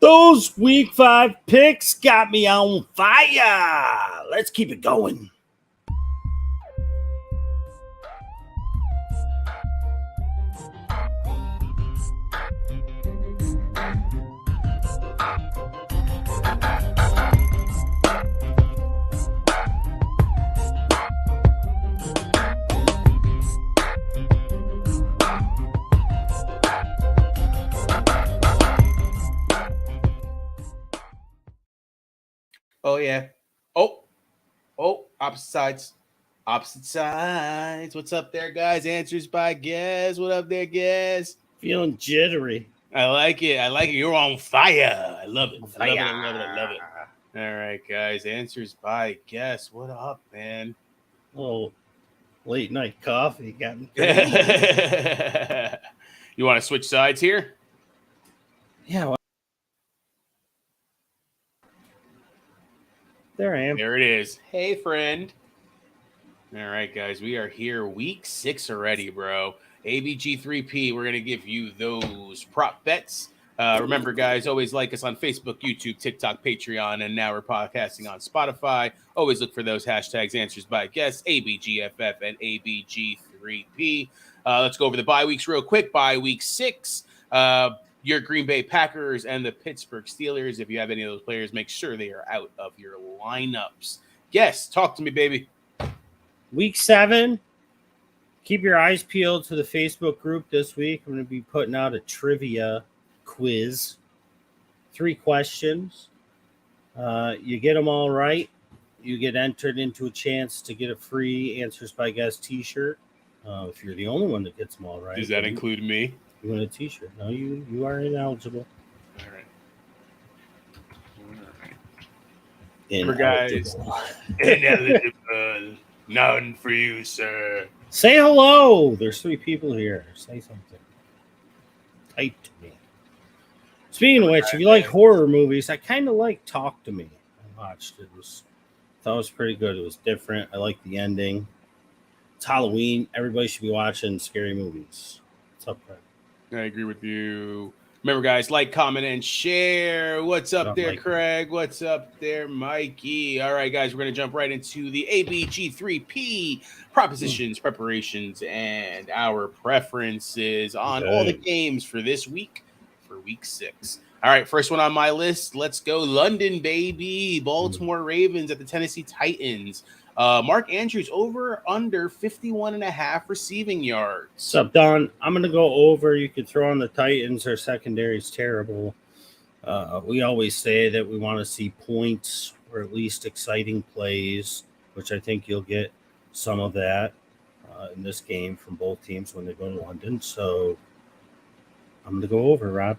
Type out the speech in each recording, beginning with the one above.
Those week 5 picks got me on fire. Let's keep it going. Oh, yeah. Opposite sides. Opposite sides. What's up there, guys? Answers by guess. What up there, guess? Feeling jittery. I like it. You're on fire. I love it. I love it. All right, guys. Answers by guess. What up, man? Oh, late night coffee got me. You want to switch sides here? Yeah. Well, there I am. There it is. Hey, friend. All right, guys. We are here week 6 already, bro. ABG3P. We're going to give you those prop bets. Remember, guys, always like us on Facebook, YouTube, TikTok, Patreon, and now we're podcasting on Spotify. Always look for those hashtags, answers by guess, ABGFF and ABG3P. Let's go over the bye weeks real quick. Bye week 6. Your Green Bay Packers and the Pittsburgh Steelers. If you have any of those players, make sure they are out of your lineups. Yes, talk to me, baby. Week 7. Keep your eyes peeled to the Facebook group this week. I'm going to be putting out a trivia quiz. 3 questions. You get them all right, you get entered into a chance to get a free Answers by Guess t-shirt. If you're the only one that gets them all right. Does that include me? You want a t-shirt? No, you are ineligible. All right. Ineligible. Ineligible. None for you, sir. Say hello. There's 3 people here. Say something. Type to me. Speaking of which, if you like horror movies, I kind of like Talk to Me. I watched it. Thought it was pretty good. It was different. I like the ending. It's Halloween. Everybody should be watching scary movies. What's up, Craig? I agree with you. Remember, guys, like, comment, and share. What's up there, Craig? What's up there, Mikey? All right, guys, we're going to jump right into the ABG3P propositions, preparations, and our preferences on all the games for this week, for week 6. All right, first one on my list. Let's go London, baby. Baltimore Ravens at the Tennessee Titans. Mark Andrews over under 51.5 receiving yards. What's up, Don? I'm going to go over. You could throw on the Titans. Their secondary is terrible. We always say that we want to see points or at least exciting plays, which I think you'll get some of that in this game from both teams when they go to London. So I'm going to go over, Rob.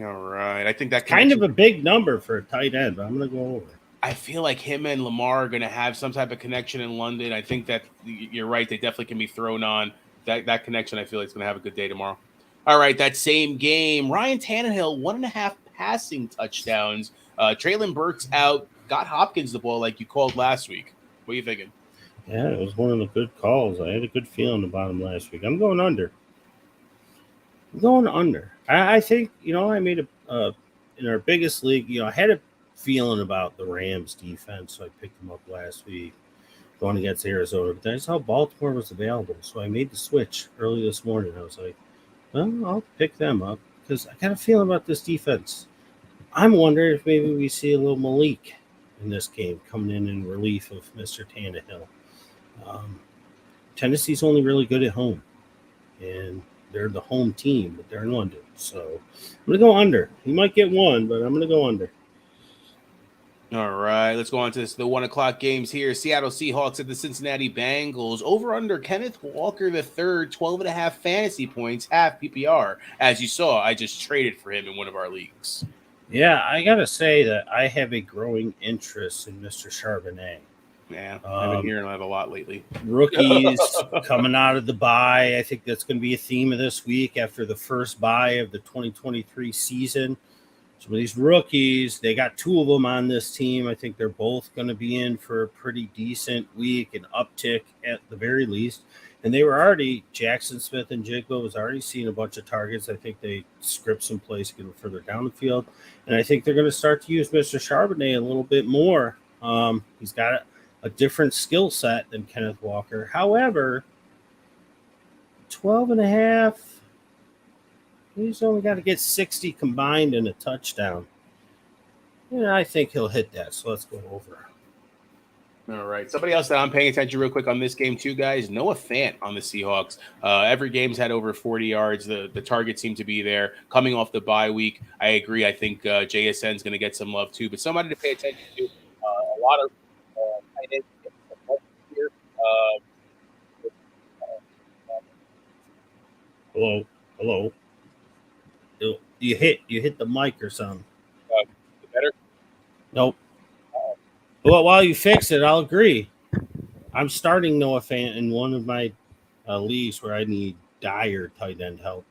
All right. I think that kind of a big number for a tight end, but I'm going to go over. I feel like him and Lamar are going to have some type of connection in London. I think that you're right. They definitely can be thrown on. That connection, I feel like, is going to have a good day tomorrow. All right, that same game, Ryan Tannehill, 1.5 passing touchdowns. Traylon Burks out. Got Hopkins the ball like you called last week. What are you thinking? Yeah, it was one of the good calls. I had a good feeling about him last week. I'm going under. I think, I made in our biggest league, I had a feeling about the Rams defense, so I picked them up last week going against Arizona. But then I saw Baltimore was available, so I made the switch early this morning. I was like, well, I'll pick them up because I got a feeling about this defense. I'm wondering if maybe we see a little Malik in this game coming in relief of Mr. Tannehill. Tennessee's only really good at home, and they're the home team, but they're in London. So I'm going to go under. He might get one, but I'm going to go under. All right, let's go on to the 1 o'clock games here. Seattle Seahawks at the Cincinnati Bengals. Over under Kenneth Walker III, 12.5 fantasy points, half PPR. As you saw, I just traded for him in one of our leagues. Yeah, I got to say that I have a growing interest in Mr. Charbonnet. Yeah, I've been hearing that a lot lately. Rookies coming out of the bye. I think that's going to be a theme of this week after the first bye of the 2023 season. Some of these rookies, they got 2 of them on this team. I think they're both going to be in for a pretty decent week, an uptick at the very least. And they were already, Jackson Smith and Jigba was already seeing a bunch of targets. I think they script some plays to get him further down the field. And I think they're going to start to use Mr. Charbonnet a little bit more. He's got a different skill set than Kenneth Walker. However, 12 and a half, he's only got to get 60 combined and a touchdown. Yeah, I think he'll hit that. So let's go over. All right. Somebody else that I'm paying attention real quick on this game too, guys. Noah Fant on the Seahawks. Every game's had over 40 yards. The targets seem to be there. Coming off the bye week, I agree. I think JSN is going to get some love too. But somebody to pay attention to. A lot of tight ends get some love here. Hello. You hit the mic or something. Better? Nope. Well, while you fix it, I'll agree. I'm starting Noah Fant in one of my leagues where I need dire tight end help.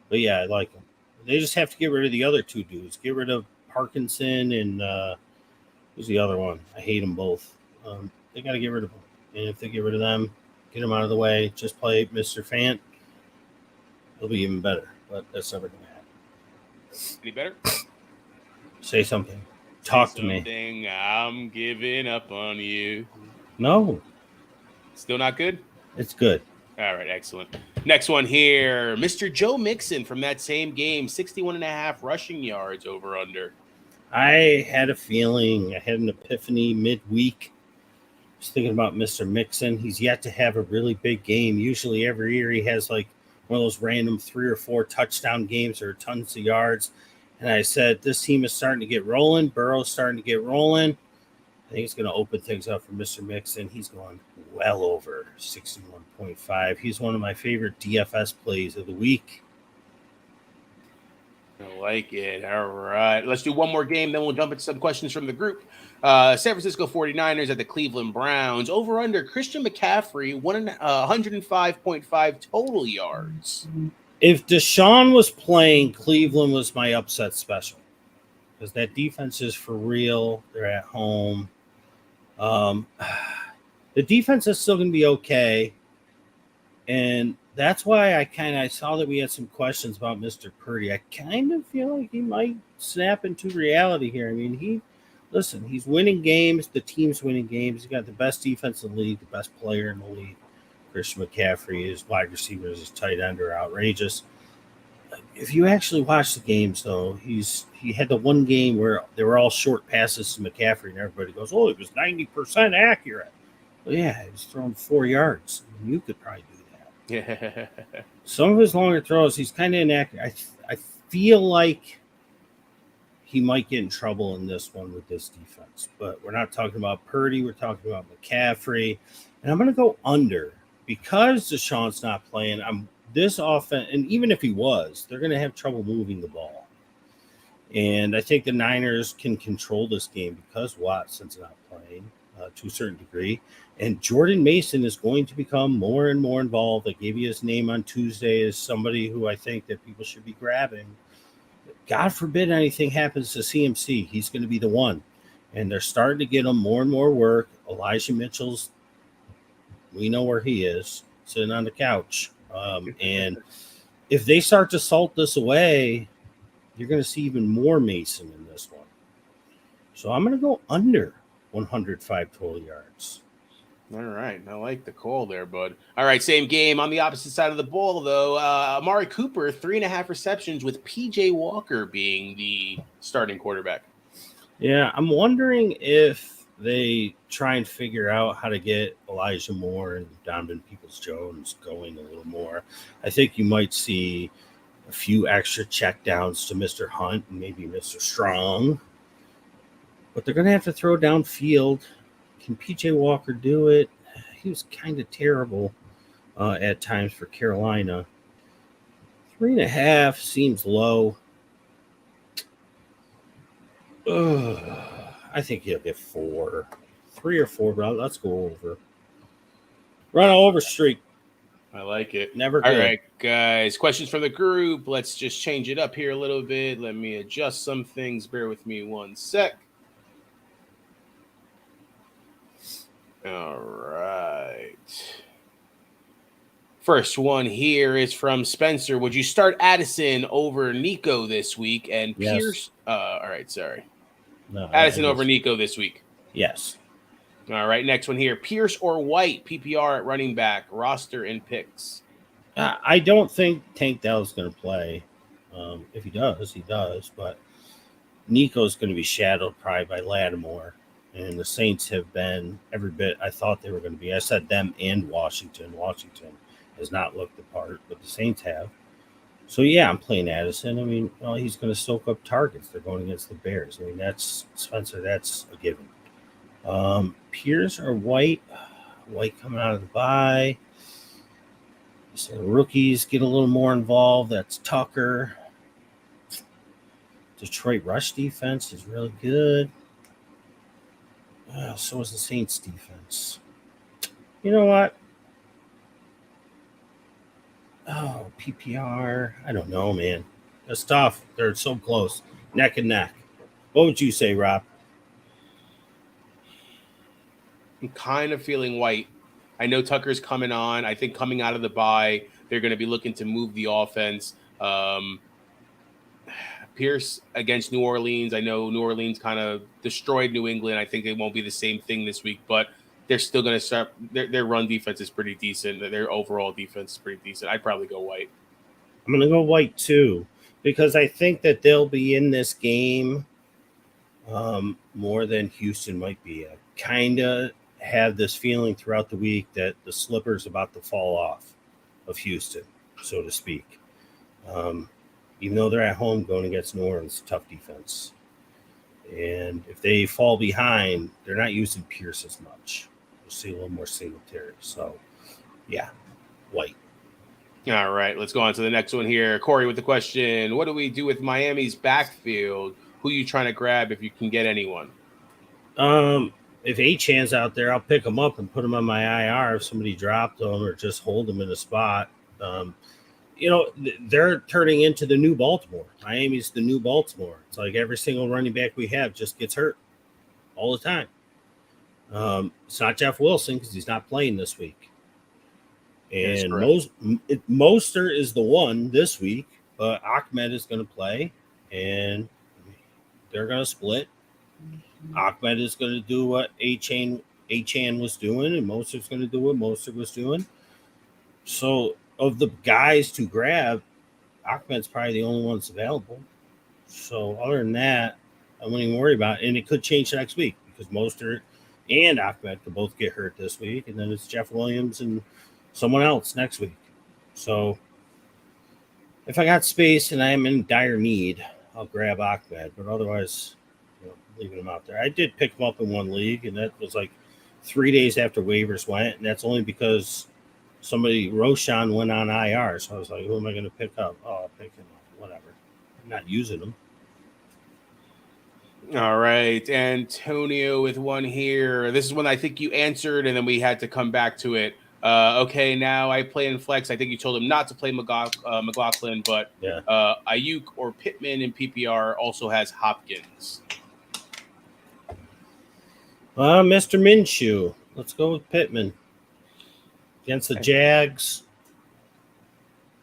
But yeah, I like him. They just have to get rid of the other two dudes. Get rid of Parkinson and who's the other one? I hate them both. They got to get rid of them. And if they get rid of them, get them out of the way. Just play Mr. Fant. It'll be even better. But that's never going to happen. Any better? Say something. Talk to me. I'm giving up on you. No. Still not good? It's good. All right, excellent. Next one here, Mr. Joe Mixon from that same game, 61.5 rushing yards over under. I had a feeling. I had an epiphany midweek. I was thinking about Mr. Mixon. He's yet to have a really big game. Usually every year he has like one of those random 3 or 4 touchdown games or tons of yards. And I said, this team is starting to get rolling. Burrow's starting to get rolling. I think it's going to open things up for Mr. Mixon. He's going well over 61.5. He's one of my favorite DFS plays of the week. I like it. All right. Let's do one more game, then we'll jump into some questions from the group. San Francisco 49ers at the Cleveland Browns. Over under Christian McCaffrey, 105.5 total yards. If Deshaun was playing, Cleveland was my upset special. Because that defense is for real. They're at home. The defense is still going to be okay. And that's why I saw that we had some questions about Mr. Purdy. I kind of feel like he might snap into reality here. I mean, he's winning games. The team's winning games. He's got the best defense in the league, the best player in the league. Christian McCaffrey, his wide receivers, his tight end are outrageous. If you actually watch the games, though, he had the one game where they were all short passes to McCaffrey, and everybody goes, "Oh, it was 90% accurate." Well, yeah, he was throwing 4 yards. I mean, you could probably do that. Yeah. Some of his longer throws, he's kind of inaccurate. I feel like he might get in trouble in this one with this defense. But we're not talking about Purdy. We're talking about McCaffrey. And I'm going to go under. Because Deshaun's not playing, this offense, and even if he was, they're going to have trouble moving the ball. And I think the Niners can control this game because Watson's not playing to a certain degree. And Jordan Mason is going to become more and more involved. I gave you his name on Tuesday as somebody who I think that people should be grabbing. God forbid anything happens to CMC. He's going to be the one. And they're starting to get him more and more work. Elijah Mitchell's, we know where he is, sitting on the couch. And if they start to salt this away, you're going to see even more Mason in this one. So I'm going to go under 105 total yards. All right. I like the call there, bud. All right. Same game on the opposite side of the ball, though. Amari Cooper, 3.5 receptions with PJ Walker being the starting quarterback. Yeah, I'm wondering if they try and figure out how to get Elijah Moore and Donovan Peoples-Jones going a little more. I think you might see a few extra checkdowns to Mr. Hunt and maybe Mr. Strong. But they're going to have to throw downfield. Can PJ Walker do it? He was kind of terrible at times for Carolina. 3.5 seems low. I think he'll get 4. 3 or 4, but let's go over. Run an over streak. I like it. Never good. All right, guys. Questions from the group. Let's just change it up here a little bit. Let me adjust some things. Bear with me one sec. All right. First one here is from Spencer. Would you start Addison over Nico this week? And Yes. Pierce. All right, sorry. No, Addison over Nico this week. Yes. All right, next one here. Pierce or White, PPR at running back, roster and picks. I don't think Tank Dell's going to play. If he does, he does. But Nico's going to be shadowed probably by Lattimore. And the Saints have been every bit I thought they were going to be. I said them and Washington. Washington has not looked the part, but the Saints have. So, yeah, I'm playing Addison. I mean, well, he's going to soak up targets. They're going against the Bears. I mean, that's Spencer. That's a given. Pierce or White? White coming out of the bye. So the rookies get a little more involved. That's Tucker. Detroit rush defense is really good. So is the Saints defense. You know what? Oh, PPR. I don't know, man. That's tough. They're so close. Neck and neck. What would you say, Rob? I'm kind of feeling White. I know Tucker's coming on. I think coming out of the bye, they're going to be looking to move the offense. Pierce against New Orleans. I know New Orleans kind of destroyed New England. I think it won't be the same thing this week, but they're still going to start. Their run defense is pretty decent. Their overall defense is pretty decent. I'd probably go White. I'm going to go White too, because I think that they'll be in this game more than Houston might be. I kind of have this feeling throughout the week that the slipper's about to fall off of Houston, so to speak. Even though they're at home going against New Orleans, tough defense. And if they fall behind, they're not using Pierce as much. We'll see a little more Singletary. So, yeah, White. All right, let's go on to the next one here. Corey with the question, what do we do with Miami's backfield? Who are you trying to grab if you can get anyone? If Achan's out there, I'll pick him up and put him on my IR if somebody dropped him or just hold him in a spot. They're turning into the new Baltimore. Miami's the new Baltimore. It's like every single running back we have just gets hurt all the time. It's not Jeff Wilson because he's not playing this week. And Mostert is the one this week, but Ahmed is going to play, and they're going to split. Ahmed is going to do what Achan was doing, and Mostert's going to do what Mostert was doing. So, of the guys to grab, Ahmed's probably the only one that's available. So, other than that, I wouldn't even worry about it. And it could change next week because Mostert and Ahmed could both get hurt this week, and then it's Jeff Williams and someone else next week. So, if I got space and I'm in dire need, I'll grab Ahmed. But otherwise, leaving him out there. I did pick him up in one league, and that was like 3 days after waivers went, and that's only because Roshan went on IR. So I was like, who am I going to pick up? Oh, I'll pick him up. Whatever. I'm not using him. All right. Antonio with one here. This is one I think you answered, and then we had to come back to it. Okay, now I play in flex. I think you told him not to play McLaughlin, but yeah. Ayuk or Pittman in PPR also has Hopkins. Mr. Minshew. Let's go with Pittman. Against the Jags.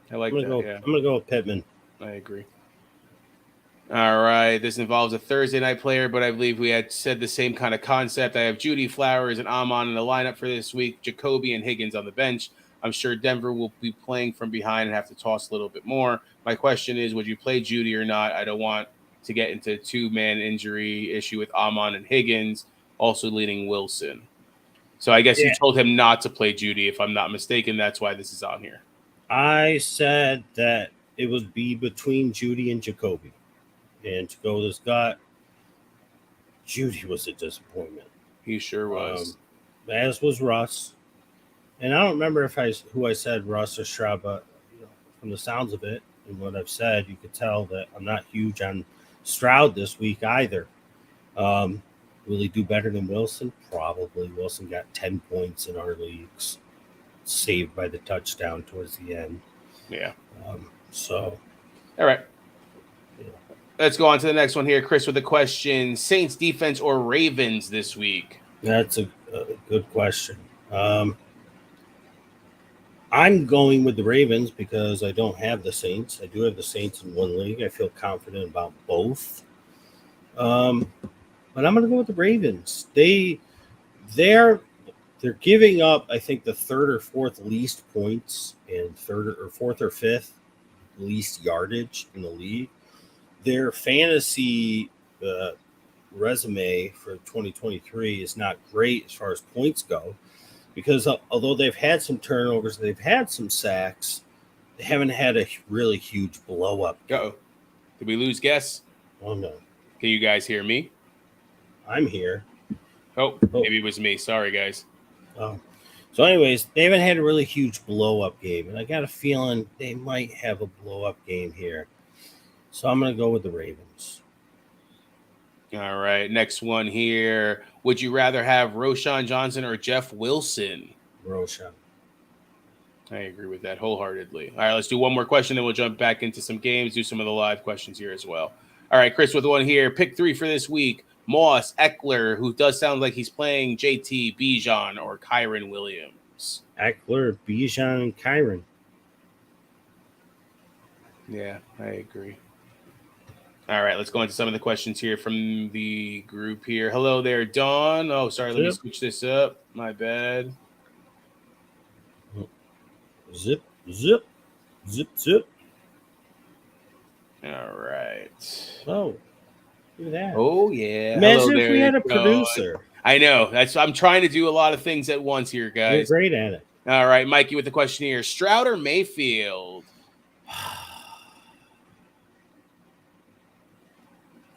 I like that. I'm going to go with Pittman. I agree. All right. This involves a Thursday night player, but I believe we had said the same kind of concept. I have Judy, Flowers, and Amon in the lineup for this week. Jacoby and Higgins on the bench. I'm sure Denver will be playing from behind and have to toss a little bit more. My question is, would you play Judy or not? I don't want to get into a two-man injury issue with Amon and Higgins, also leading Wilson. So I guess you told him not to play Judy, if I'm not mistaken. That's why this is on here. I said that it would be between Judy and Jacoby. And to go with his gut, Judy was a disappointment. He sure was. As was Russ. And I don't remember who I said, Russ or Stroud, but from the sounds of it and what I've said, you could tell that I'm not huge on Stroud this week either. Will he do better than Wilson? Probably. Wilson got 10 points in our leagues, saved by the touchdown towards the end. Yeah. All right. Let's go on to the next one here. Chris with a question. Saints defense or Ravens this week? That's a good question. I'm going with the Ravens because I don't have the Saints. I do have the Saints in one league. I feel confident about both. Um, but I'm going to go with the Ravens. They're giving up, I think, the third or fourth least points and third or fourth or fifth least yardage in the league. Their fantasy resume for 2023 is not great as far as points go because although they've had some turnovers, they've had some sacks, they haven't had a really huge blow up. Uh-oh. Did we lose guests? Oh, no. Can you guys hear me? I'm here. Oh, maybe it was me. Sorry, guys. Oh. So, anyways, they haven't had a really huge blow up game, and I got a feeling they might have a blow up game here. So, I'm going to go with the Ravens. All right. Next one here. Would you rather have Roschon Johnson or Jeff Wilson? Roschon. I agree with that wholeheartedly. All right, let's do one more question, then we'll jump back into some games, do some of the live questions here as well. All right, Chris with one here. Pick 3 for this week. Moss, Eckler, who does sound like he's playing JT, Bijan, or Kyron Williams. Eckler, Bijan, and Kyron. Yeah, I agree. All right, let's go into some of the questions here from the group here. Hello there, Dawn. Oh, sorry, let me switch this up. My bad. Zip, zip, zip, zip. All right. Oh, look at that. Oh, yeah. Imagine if we had a producer. I know. I'm trying to do a lot of things at once here, guys. You're great at it. All right, Mikey with the question here. Stroud or Mayfield?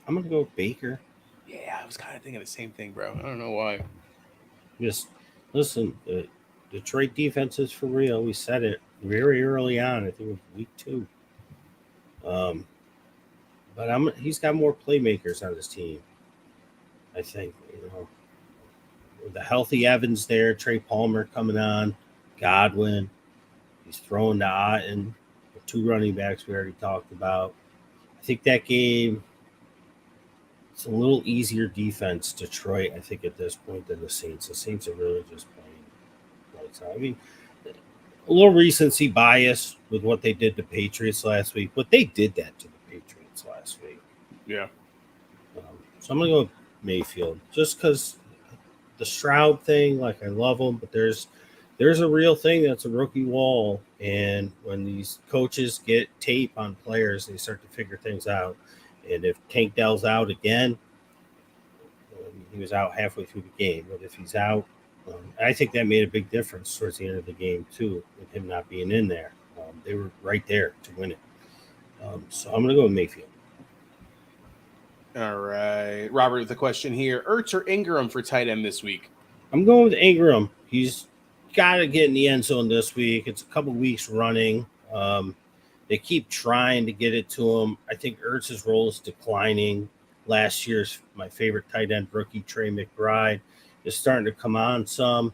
I'm going to go with Baker. Yeah, I was kind of thinking the same thing, bro. I don't know why. Just listen, Detroit defense is for real. We said it very early on. I think it was week 2. But he's got more playmakers on his team. I think, with the healthy Evans there, Trey Palmer coming on, Godwin. He's throwing to Otten. The 2 running backs we already talked about. I think that game, it's a little easier defense, Detroit, I think, at this point than the Saints. The Saints are really just playing lights out. I mean, a little recency bias with what they did to Patriots last week, but they did that to the Patriots last week. Yeah. So I'm going to go with Mayfield just because the Stroud thing, like, I love him, but there's a real thing that's a rookie wall, and when these coaches get tape on players, they start to figure things out. And if Tank Dell's out again, he was out halfway through the game, but if he's out, I think that made a big difference towards the end of the game, too, with him not being in there. They were right there to win it. So I'm going to go with Mayfield. All right. Robert with the question here. Ertz or Ingram for tight end this week? I'm going with Ingram. He's got to get in the end zone this week. It's a couple weeks running. They keep trying to get it to him. I think Ertz's role is declining. Last year's my favorite tight end rookie, Trey McBride, is starting to come on some.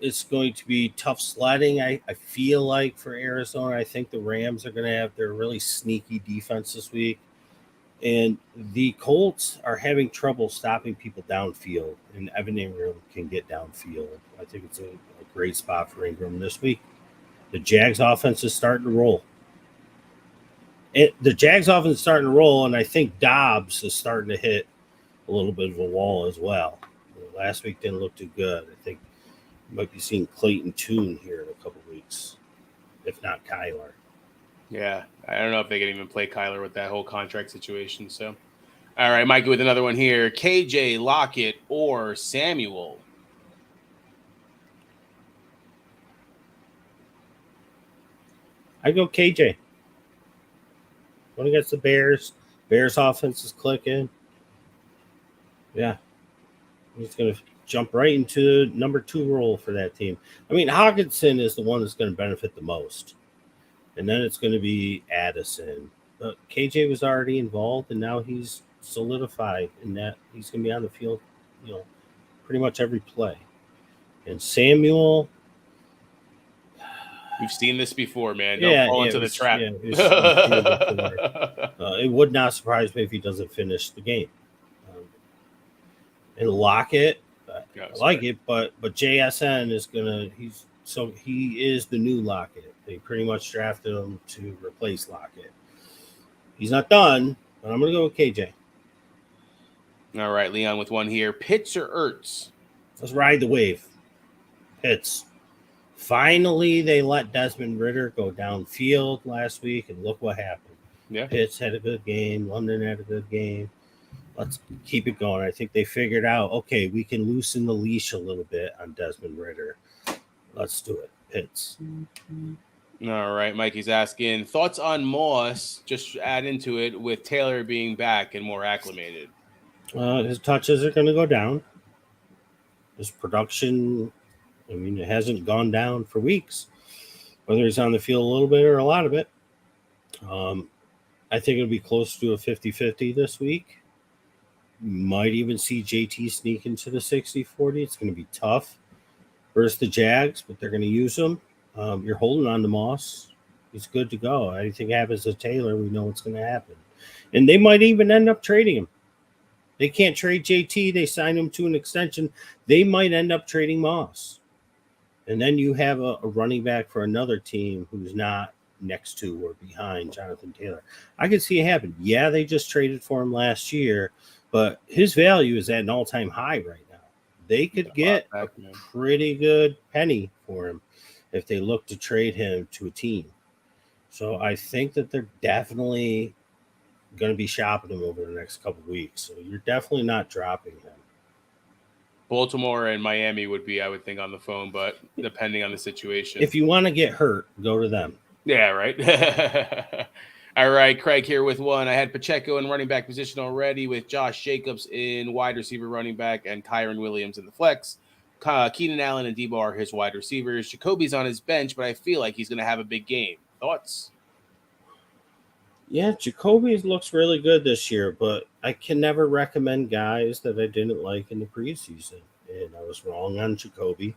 It's going to be tough sledding, I feel like, for Arizona. I think the Rams are going to have their really sneaky defense this week. And the Colts are having trouble stopping people downfield, and Evan Ingram can get downfield. I think it's a great spot for Ingram this week. The Jags offense is starting to roll. The Jags offense is starting to roll, and I think Dobbs is starting to hit a little bit of a wall as well. Last week didn't look too good. I think you might be seeing Clayton Tune here in a couple weeks, if not Kyler. Yeah, I don't know if they can even play Kyler with that whole contract situation. So, all right, Mikey with another one here. KJ, Lockett, or Samuel? I go KJ. Going against the Bears. Bears offense is clicking. Yeah. He's going to jump right into the number 2 role for that team. I mean, Hawkinson is the one that's going to benefit the most. And then it's going to be Addison. But KJ was already involved, and now he's solidified in that he's going to be on the field, pretty much every play. And Samuel, we've seen this before, man. Don't fall into the trap. It would not surprise me if he doesn't finish the game. And Lockett, I like it, but JSN is he's So he is the new Lockett. They pretty much drafted him to replace Lockett. He's not done, but I'm going to go with KJ. All right, Leon with one here. Pitts or Ertz? Let's ride the wave. Pitts. Finally, they let Desmond Ridder go downfield last week, and look what happened. Yeah. Pitts had a good game. London had a good game. Let's keep it going. I think they figured out, okay, we can loosen the leash a little bit on Desmond Ridder. Let's do it. Pitts. All right, Mikey's asking, thoughts on Moss, just add into it, with Taylor being back and more acclimated? His touches are going to go down. His production, I mean, it hasn't gone down for weeks, whether he's on the field a little bit or a lot of it. I think it'll be close to a 50-50 this week. Might even see JT sneak into the 60-40. It's going to be tough versus the Jags, but they're going to use him. You're holding on to Moss. He's good to go. Anything happens to Taylor, we know what's going to happen. And they might even end up trading him. They can't trade JT. They signed him to an extension. They might end up trading Moss. And then you have a running back for another team who's not next to or behind Jonathan Taylor. I could see it happen. Yeah, they just traded for him last year, but his value is at an all-time high right now. They could get a pretty good penny for him if they look to trade him to a team. So I think that they're definitely going to be shopping him over the next couple of weeks. So you're definitely not dropping him. Baltimore and Miami would be, I would think, on the phone, but depending on the situation. If you want to get hurt, go to them. Yeah, right. All right, Craig here with one. I had Pacheco in running back position already, with Josh Jacobs in wide receiver running back and Kyron Williams in the flex. Keenan Allen and Debo are his wide receivers. Jacoby's on his bench, but I feel like he's going to have a big game. Thoughts? Yeah, Jacoby looks really good this year, but I can never recommend guys that I didn't like in the preseason. And I was wrong on Jacoby,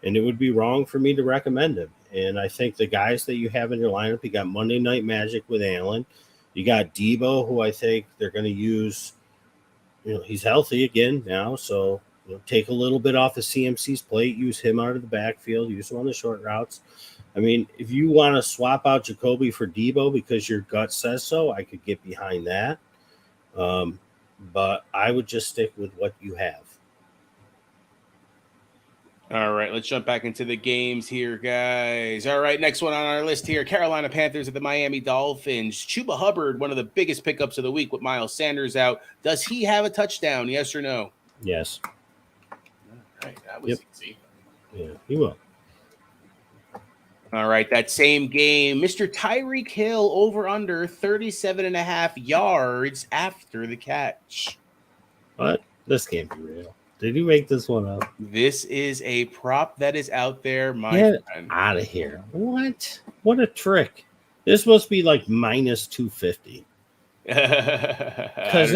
and it would be wrong for me to recommend him. And I think the guys that you have in your lineup, you got Monday Night Magic with Allen. You got Debo, who I think they're going to use. He's healthy again now, so take a little bit off of CMC's plate, use him out of the backfield, use him on the short routes. I mean, if you want to swap out Jacoby for Debo because your gut says so, I could get behind that. But I would just stick with what you have. All right, let's jump back into the games here, guys. All right, next one on our list here, Carolina Panthers at the Miami Dolphins. Chuba Hubbard, one of the biggest pickups of the week with Miles Sanders out. Does he have a touchdown, yes or no? Yes. All right, that was easy. Yeah, he will. All right, that same game, Mr. Tyreek Hill over under 37.5 yards after the catch. What? This can't be real. Did you make this one up? This is a prop that is out there, my friend. Out of here. What? What a trick. This must be like minus 250. Because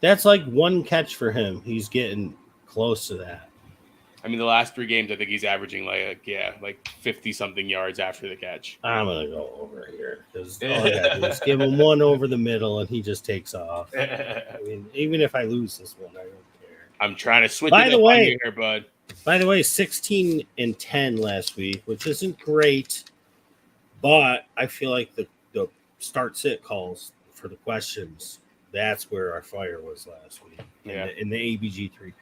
that's like one catch for him. He's getting close to that. I mean, the last 3 games, I think he's averaging like 50-something yards after the catch. I'm going to go over here because all I got to do is give him one over the middle and he just takes off. I mean, even if I lose this one, I don't care. I'm trying to switch it up on you here, bud. By the way, 16-10 last week, which isn't great, but I feel like the start-sit calls for the questions, that's where our fire was last week. Yeah. In the ABG3P.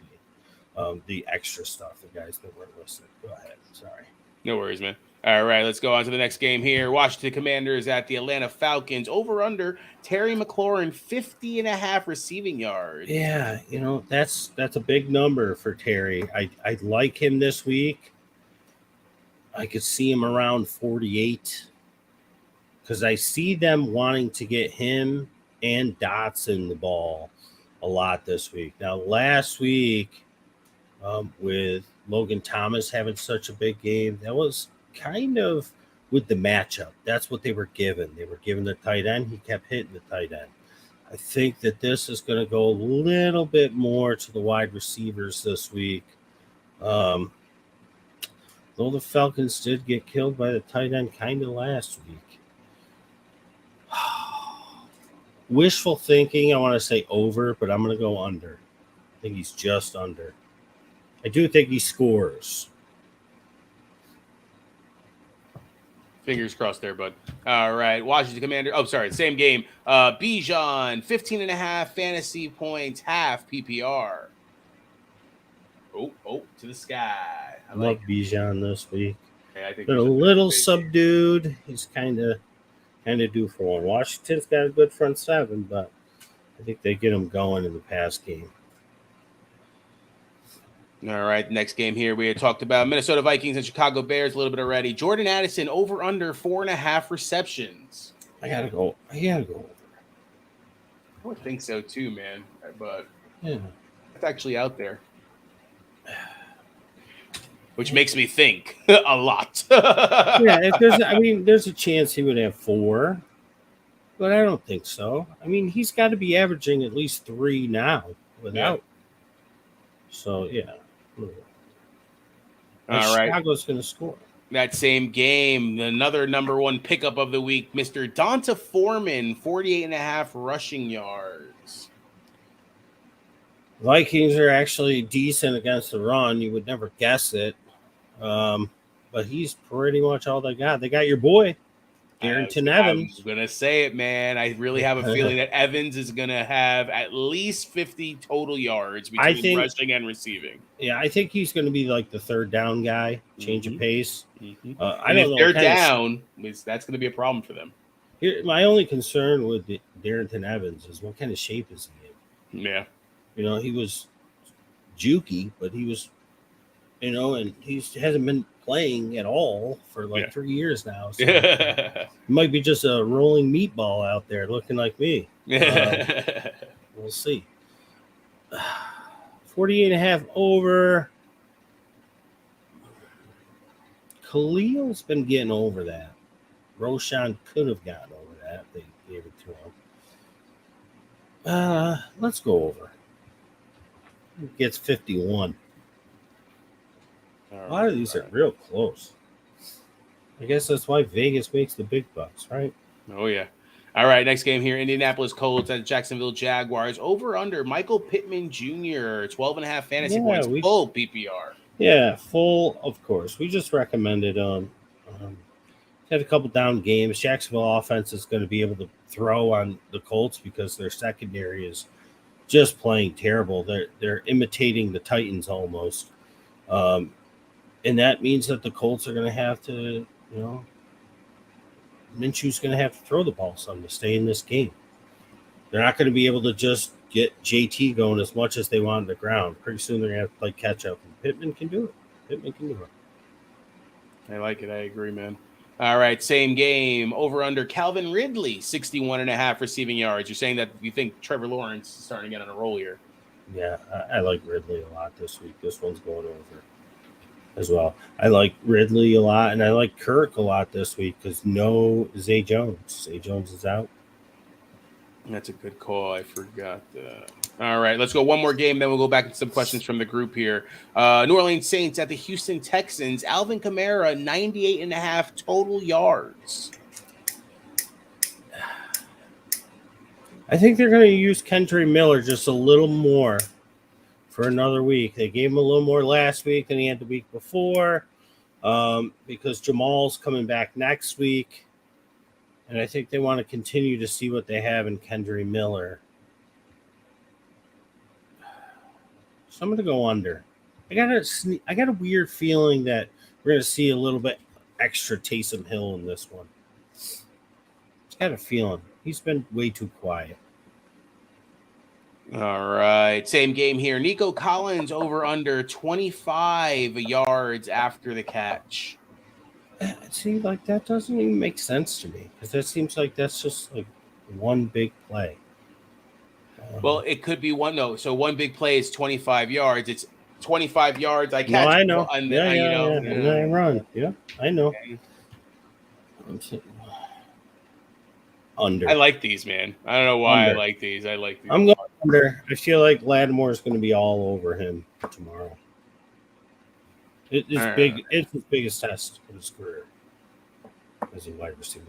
The extra stuff, the guys that weren't listening. Go ahead. Sorry. No worries, man. All right, let's go on to the next game here. Washington Commanders at the Atlanta Falcons. Over under Terry McLaurin, 50.5 receiving yards. Yeah, that's a big number for Terry. I like him this week. I could see him around 48 because I see them wanting to get him and Dotson the ball a lot this week. Now, last week, with Logan Thomas having such a big game, that was kind of with the matchup. That's what they were given. They were given the tight end. He kept hitting the tight end. I think that this is going to go a little bit more to the wide receivers this week. Though the Falcons did get killed by the tight end kind of last week. Wishful thinking, I want to say over, but I'm going to go under. I think he's just under. I do think he scores. Fingers crossed there, bud. All right. Washington Commander. Oh, sorry. Same game. Bijan, 15.5 fantasy points, half PPR. Oh, to the sky. I Love like Bijan this week. it. Yeah, I think But a there's little big game. subdued. He's kind of due for one. Washington's got a good front seven, but I think they get him going in the pass game. All right, next game here. We had talked about Minnesota Vikings and Chicago Bears a little bit already. Jordan Addison over under 4.5 receptions. I gotta go over. I would think so too, man. But Yeah. it's actually out there. Which makes me think a lot. Yeah, if there's a chance he would have 4, but I don't think so. I mean, he's got to be averaging at least 3 now without. Yeah. So yeah. All right. Chicago's going to score. That same game, another number 1 pickup of the week, Mr. Donta Foreman, 48.5 rushing yards. Vikings are actually decent against the run. You would never guess it. But he's pretty much all they got. They got your boy, Darrington Evans. I was going to say it, man. I really have a feeling that Evans is going to have at least 50 total yards between rushing and receiving. Yeah, I think he's going to be like the third down guy, change of pace. Mm-hmm. I don't know. If they're down, that's going to be a problem for them. My only concern with Darrington Evans is what kind of shape is he in? Yeah. You know, he was jukey, but he was, and he hasn't been playing at all for 3 years now. So he might be just a rolling meatball out there looking like me. We'll see. 48.5 over. Khalil's been getting over that. Roshan could have gotten over that. They gave it to him. Let's go over. He gets 51. A lot of these are real close. I guess that's why Vegas makes the big bucks, right? Oh, yeah. All right, next game here. Indianapolis Colts and Jacksonville Jaguars. Over under Michael Pittman Jr., 12.5 fantasy points, full PPR. Yeah, full, of course. We just recommended had a couple down games. Jacksonville offense is going to be able to throw on the Colts because their secondary is just playing terrible. They're imitating the Titans almost. And that means that the Colts are going to have to, Minshew's going to have to throw the ball some to stay in this game. They're not going to be able to just get JT going as much as they want on the ground. Pretty soon they're going to have to play catch up. And Pittman can do it. I like it. I agree, man. All right, same game. Over under Calvin Ridley, 61.5 receiving yards. You're saying that you think Trevor Lawrence is starting to get on a roll here. Yeah, I like Ridley a lot this week. This one's going over as well. I like Ridley a lot, and I like Kirk a lot this week because no Zay Jones. Zay Jones is out. That's a good call. I forgot. All right, let's go one more game, then we'll go back to some questions from the group here. New Orleans Saints at the Houston Texans. Alvin Kamara, 98.5 total yards. I think they're going to use Kendry Miller just a little more for another week. They gave him a little more last week than he had the week before because Jamal's coming back next week. And I think they want to continue to see what they have in Kendry Miller. So I'm going to go under. I got a weird feeling that we're going to see a little bit extra Taysom Hill in this one. It's got a feeling. He's been way too quiet. All right. Same game here. Nico Collins over under 25 yards after the catch. It seems like that doesn't even make sense to me because that seems like that's just like one big play. Well, it could be one. No, so one big play is 25 yards. It's 25 yards. I catch. No, I know. And then I run. Yeah, I know. Okay. Under. I like these, man. I don't know why I like these. I like these. I'm going under. I feel like Lattimore is going to be all over him tomorrow. It's big. It's his biggest test of his career as a wide receiver.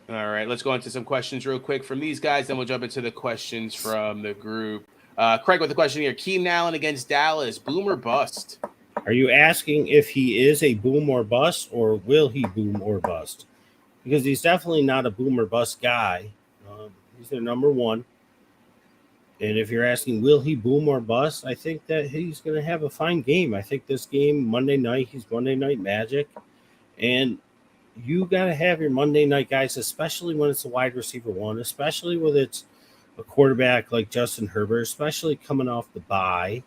All right, let's go into some questions real quick from these guys, then we'll jump into the questions from the group. Craig with the question here. Keenan Allen against Dallas, boom or bust? Are you asking if he is a boom or bust, or will he boom or bust? Because he's definitely not a boom or bust guy. He's their number one. And if you're asking, will he boom or bust? I think that he's going to have a fine game. I think this game, Monday night, he's Monday Night Magic. And you got to have your Monday night guys, especially when it's a wide receiver one, especially when it's a quarterback like Justin Herbert, especially coming off the bye.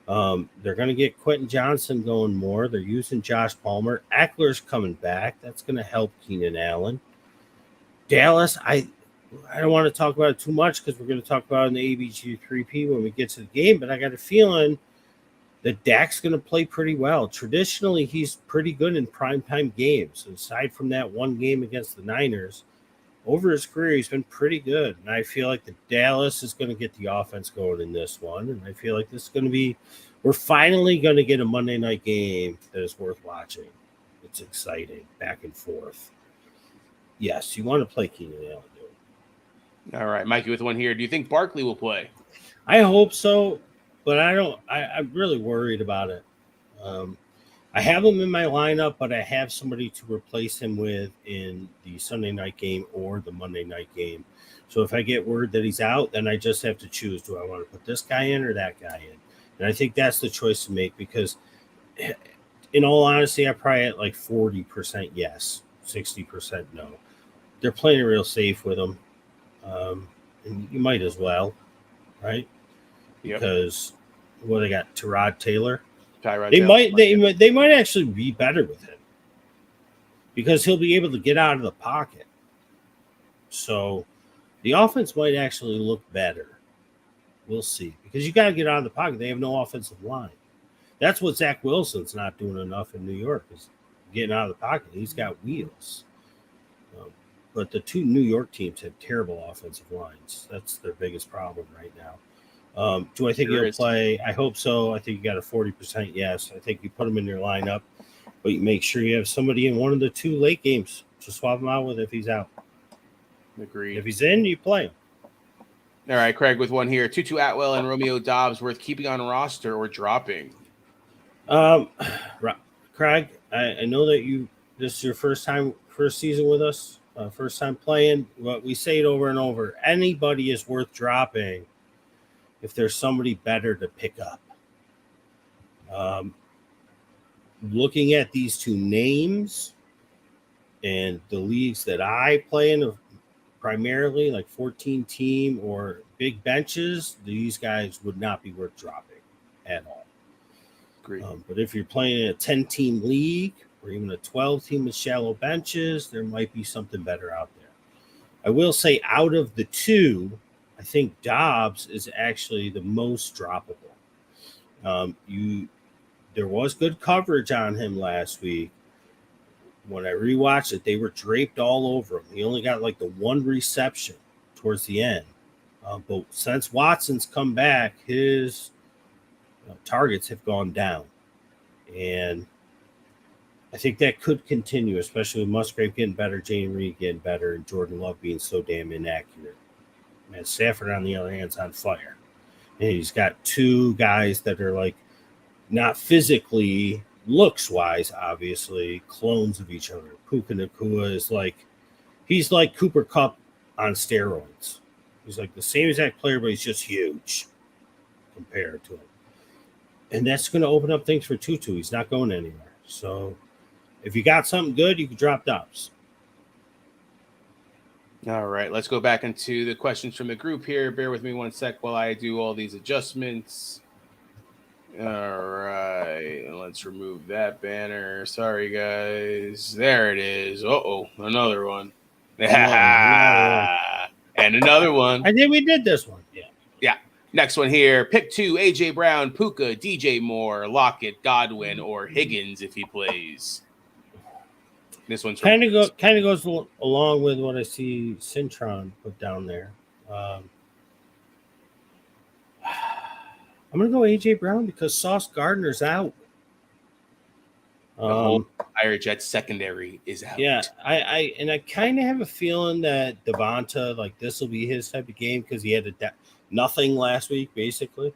They're going to get Quentin Johnson going more. They're using Josh Palmer. Eckler's coming back. That's going to help Keenan Allen. Dallas, I don't want to talk about it too much because we're going to talk about it in the ABG3P when we get to the game, but I got a feeling that Dak's going to play pretty well. Traditionally, he's pretty good in primetime games. Aside from that one game against the Niners, over his career, he's been pretty good. And I feel like the Dallas is going to get the offense going in this one. And I feel like this is going to be – we're finally going to get a Monday night game that is worth watching. It's exciting, back and forth. Yes, you want to play Keenan Allen. All right, Mikey with one here. Do you think Barkley will play? I hope so, but I don't. I'm really worried about it. I have him in my lineup, but I have somebody to replace him with in the Sunday night game or the Monday night game. So if I get word that he's out, then I just have to choose: do I want to put this guy in or that guy in? And I think that's the choice to make because, in all honesty, I probably at like 40% yes, 60% no. They're playing it real safe with him. And you might as well, right? Yep. Because they got Tyrod Taylor. They might actually be better with him because he'll be able to get out of the pocket. So the offense might actually look better. We'll see because you got to get out of the pocket. They have no offensive line. That's what Zach Wilson's not doing enough in New York is getting out of the pocket. He's got wheels. But the two New York teams have terrible offensive lines. That's their biggest problem right now. Do I think he'll play? I hope so. I think you got a 40% yes. I think you put him in your lineup, but you make sure you have somebody in one of the two late games to swap him out with if he's out. Agreed. If he's in, you play him. All right, Craig with one here. Tutu Atwell and Romeo Doubs worth keeping on roster or dropping? Craig, I know that this is your first season with us. First time playing, but we say it over and over. Anybody is worth dropping if there's somebody better to pick up. Looking at these two names and the leagues that I play in, primarily like 14 team or big benches, these guys would not be worth dropping at all. Great. But if you're playing in a 10-team league or even a 12-team with shallow benches, there might be something better out there. I will say out of the two, I think Dobbs is actually the most droppable. There was good coverage on him last week. When I rewatched it, they were draped all over him. He only got like the one reception towards the end. But since Watson's come back, his targets have gone down. And I think that could continue, especially with Musgrave getting better, Jane Reed getting better, and Jordan Love being so damn inaccurate. Man, Stafford, on the other hand, is on fire. And he's got two guys that are like not physically, looks-wise, obviously, clones of each other. Puka Nacua is he's like Cooper Kupp on steroids. He's like the same exact player, but he's just huge compared to him. And that's going to open up things for Tutu. He's not going anywhere. So if you got something good, you can drop Dobbs. All right, let's go back into the questions from the group here. Bear with me one sec while I do all these adjustments. All right, let's remove that banner. Sorry, guys. There it is. Uh-oh, another one. And another one. I think we did this one. Yeah. Next one here. Pick 2, A.J. Brown, Puka, DJ Moore, Lockett, Godwin, or Higgins if he plays. This one's kind of goes along with what I see Cintron put down there. I'm going to go A.J. Brown because Sauce Gardner's out. The whole Fire Jets secondary is out. Yeah, I kind of have a feeling that Devonta, this will be his type of game because he had nothing last week, basically.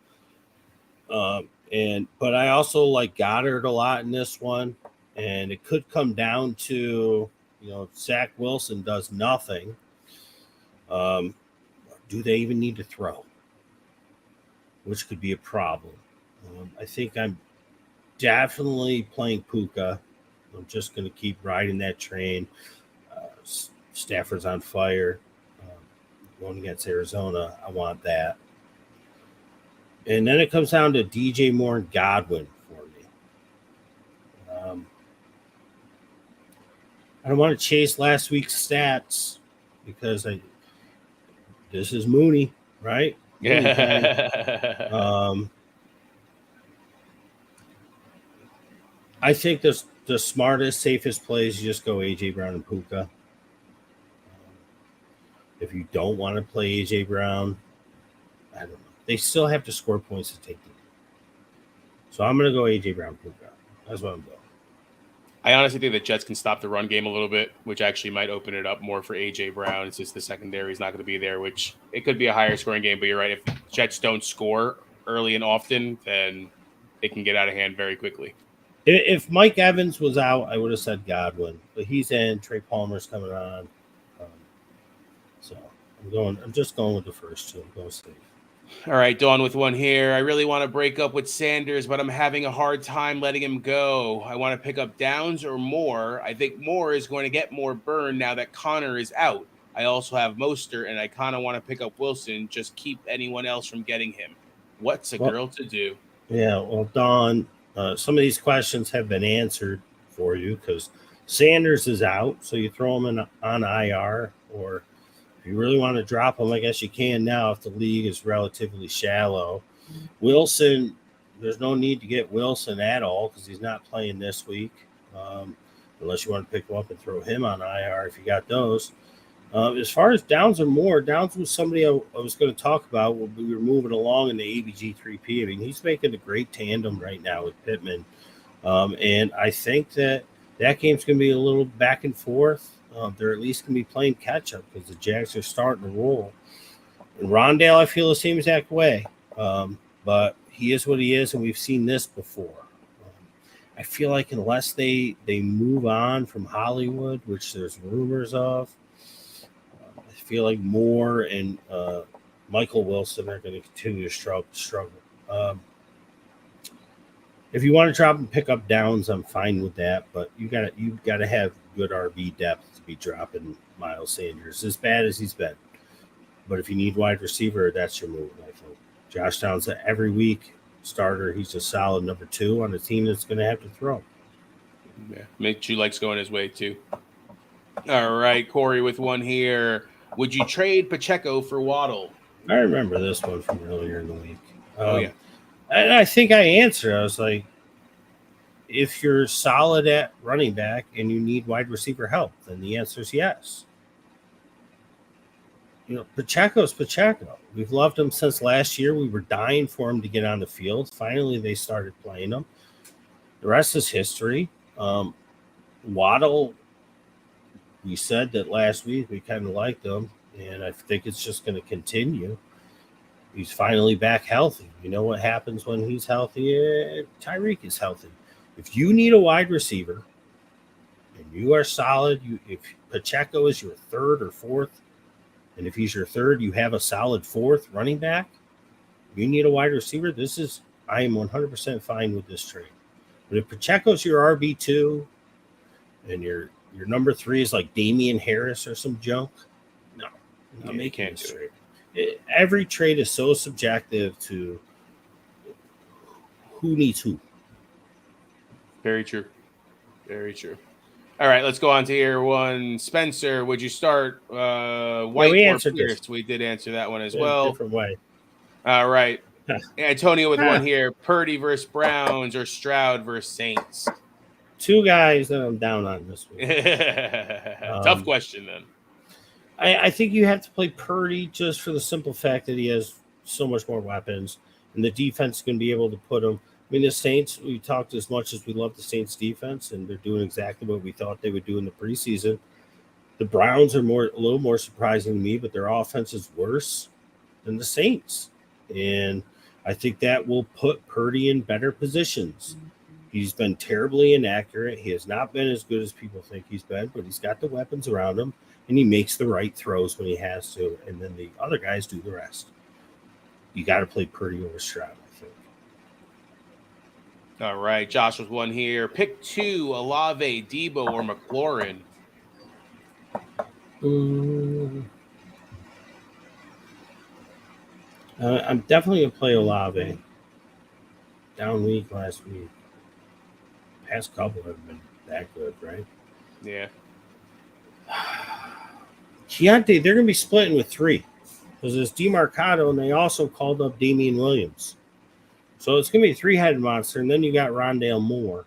But I also like Goddard a lot in this one, and it could come down to Zach Wilson does nothing. Do they even need to throw? Which could be a problem. I think I'm definitely playing Puka. I'm just going to keep riding that train. Stafford's on fire. Going against Arizona, I want that. And then it comes down to DJ Moore and Godwin for me. I don't want to chase last week's stats because this is Mooney, right? Mooney Yeah. I think the smartest, safest play is you just go AJ Brown and Puka. If you don't want to play AJ Brown, I don't know. They still have to score points to take the game. So I'm going to go AJ Brown, Puka. That's what I'm going. I honestly think the Jets can stop the run game a little bit, which actually might open it up more for AJ Brown. It's just the secondary is not going to be there, which it could be a higher scoring game. But you're right. If the Jets don't score early and often, then it can get out of hand very quickly. If Mike Evans was out, I would have said Godwin, but he's in. Trey Palmer's coming on. So I'm just going with the first two. I'm going safe. All right, Dawn with one here. I really want to break up with Sanders, but I'm having a hard time letting him go. I want to pick up Downs or Moore. I think Moore is going to get more burn now that Connor is out. I also have Mostert, and I kind of want to pick up Wilson. Just keep anyone else from getting him. What's a girl to do? Yeah, well, Dawn, some of these questions have been answered for you because Sanders is out, so you throw him on IR, or if you really want to drop him, I guess you can now if the league is relatively shallow. Wilson, there's no need to get Wilson at all because he's not playing this week, unless you want to pick him up and throw him on IR if you got those. As far as Downs or Moore, Downs was somebody I was going to talk about. We were moving along in the ABG3P. I mean, he's making a great tandem right now with Pittman. And I think that game's going to be a little back and forth. They're at least going to be playing catch-up because the Jags are starting to roll. And Rondale, I feel the same exact way. But he is what he is, and we've seen this before. I feel like unless they move on from Hollywood, which there's rumors of, I feel like Moore and Michael Wilson are going to continue to struggle. If you want to drop and pick up Downs, I'm fine with that. But you got to have good RB depth to be dropping Miles Sanders as bad as he's been. But if you need wide receiver, that's your move. I think Josh Downs every week starter. He's a solid number 2 on a team that's going to have to throw. Yeah, Mitchell likes going his way too. All right, Corey with one here. Would you trade Pacheco for Waddle? I remember this one from earlier in the week. Yeah. And I think I answered. I was like, if you're solid at running back and you need wide receiver help, then the answer is yes. Pacheco's Pacheco. We've loved him since last year. We were dying for him to get on the field. Finally, they started playing him. The rest is history. Waddle, we said that last week we kind of liked him, and I think it's just going to continue. He's finally back healthy. You know what happens when he's healthy? Tyreek is healthy. If you need a wide receiver and you are solid, if Pacheco is your third or fourth, and if he's your third, you have a solid fourth running back, you need a wide receiver, I am 100% fine with this trade. But if Pacheco's your RB2 and your number 3 is like Damian Harris or some junk, no, I'm not making this trade. Every trade is so subjective to who needs who. Very true. Very true. All right, let's go on to here one. Spencer, would you start White or Pierce? This. We did answer that one as well. Different way. All right. Antonio with one here. Purdy versus Browns or Stroud versus Saints? 2 guys that I'm down on this week. Tough question then. I think you have to play Purdy just for the simple fact that he has so much more weapons, and the defense is going to be able to put him. I mean, the Saints, we talked as much as we love the Saints defense, and they're doing exactly what we thought they would do in the preseason. The Browns are a little more surprising to me, but their offense is worse than the Saints. And I think that will put Purdy in better positions. He's been terribly inaccurate. He has not been as good as people think he's been, but he's got the weapons around him, and he makes the right throws when he has to, and then the other guys do the rest. You got to play Purdy over Stroud, I think. All right, Josh with one here. Pick 2: Olave, Debo, or McLaurin. I'm definitely going to play Olave. Down week last week. Past couple have been that good, right? Yeah. Keontae, they're going to be splitting with 3. Because it's DeMarcado, and they also called up Damian Williams. So it's going to be a 3-headed monster, and then you got Rondale Moore.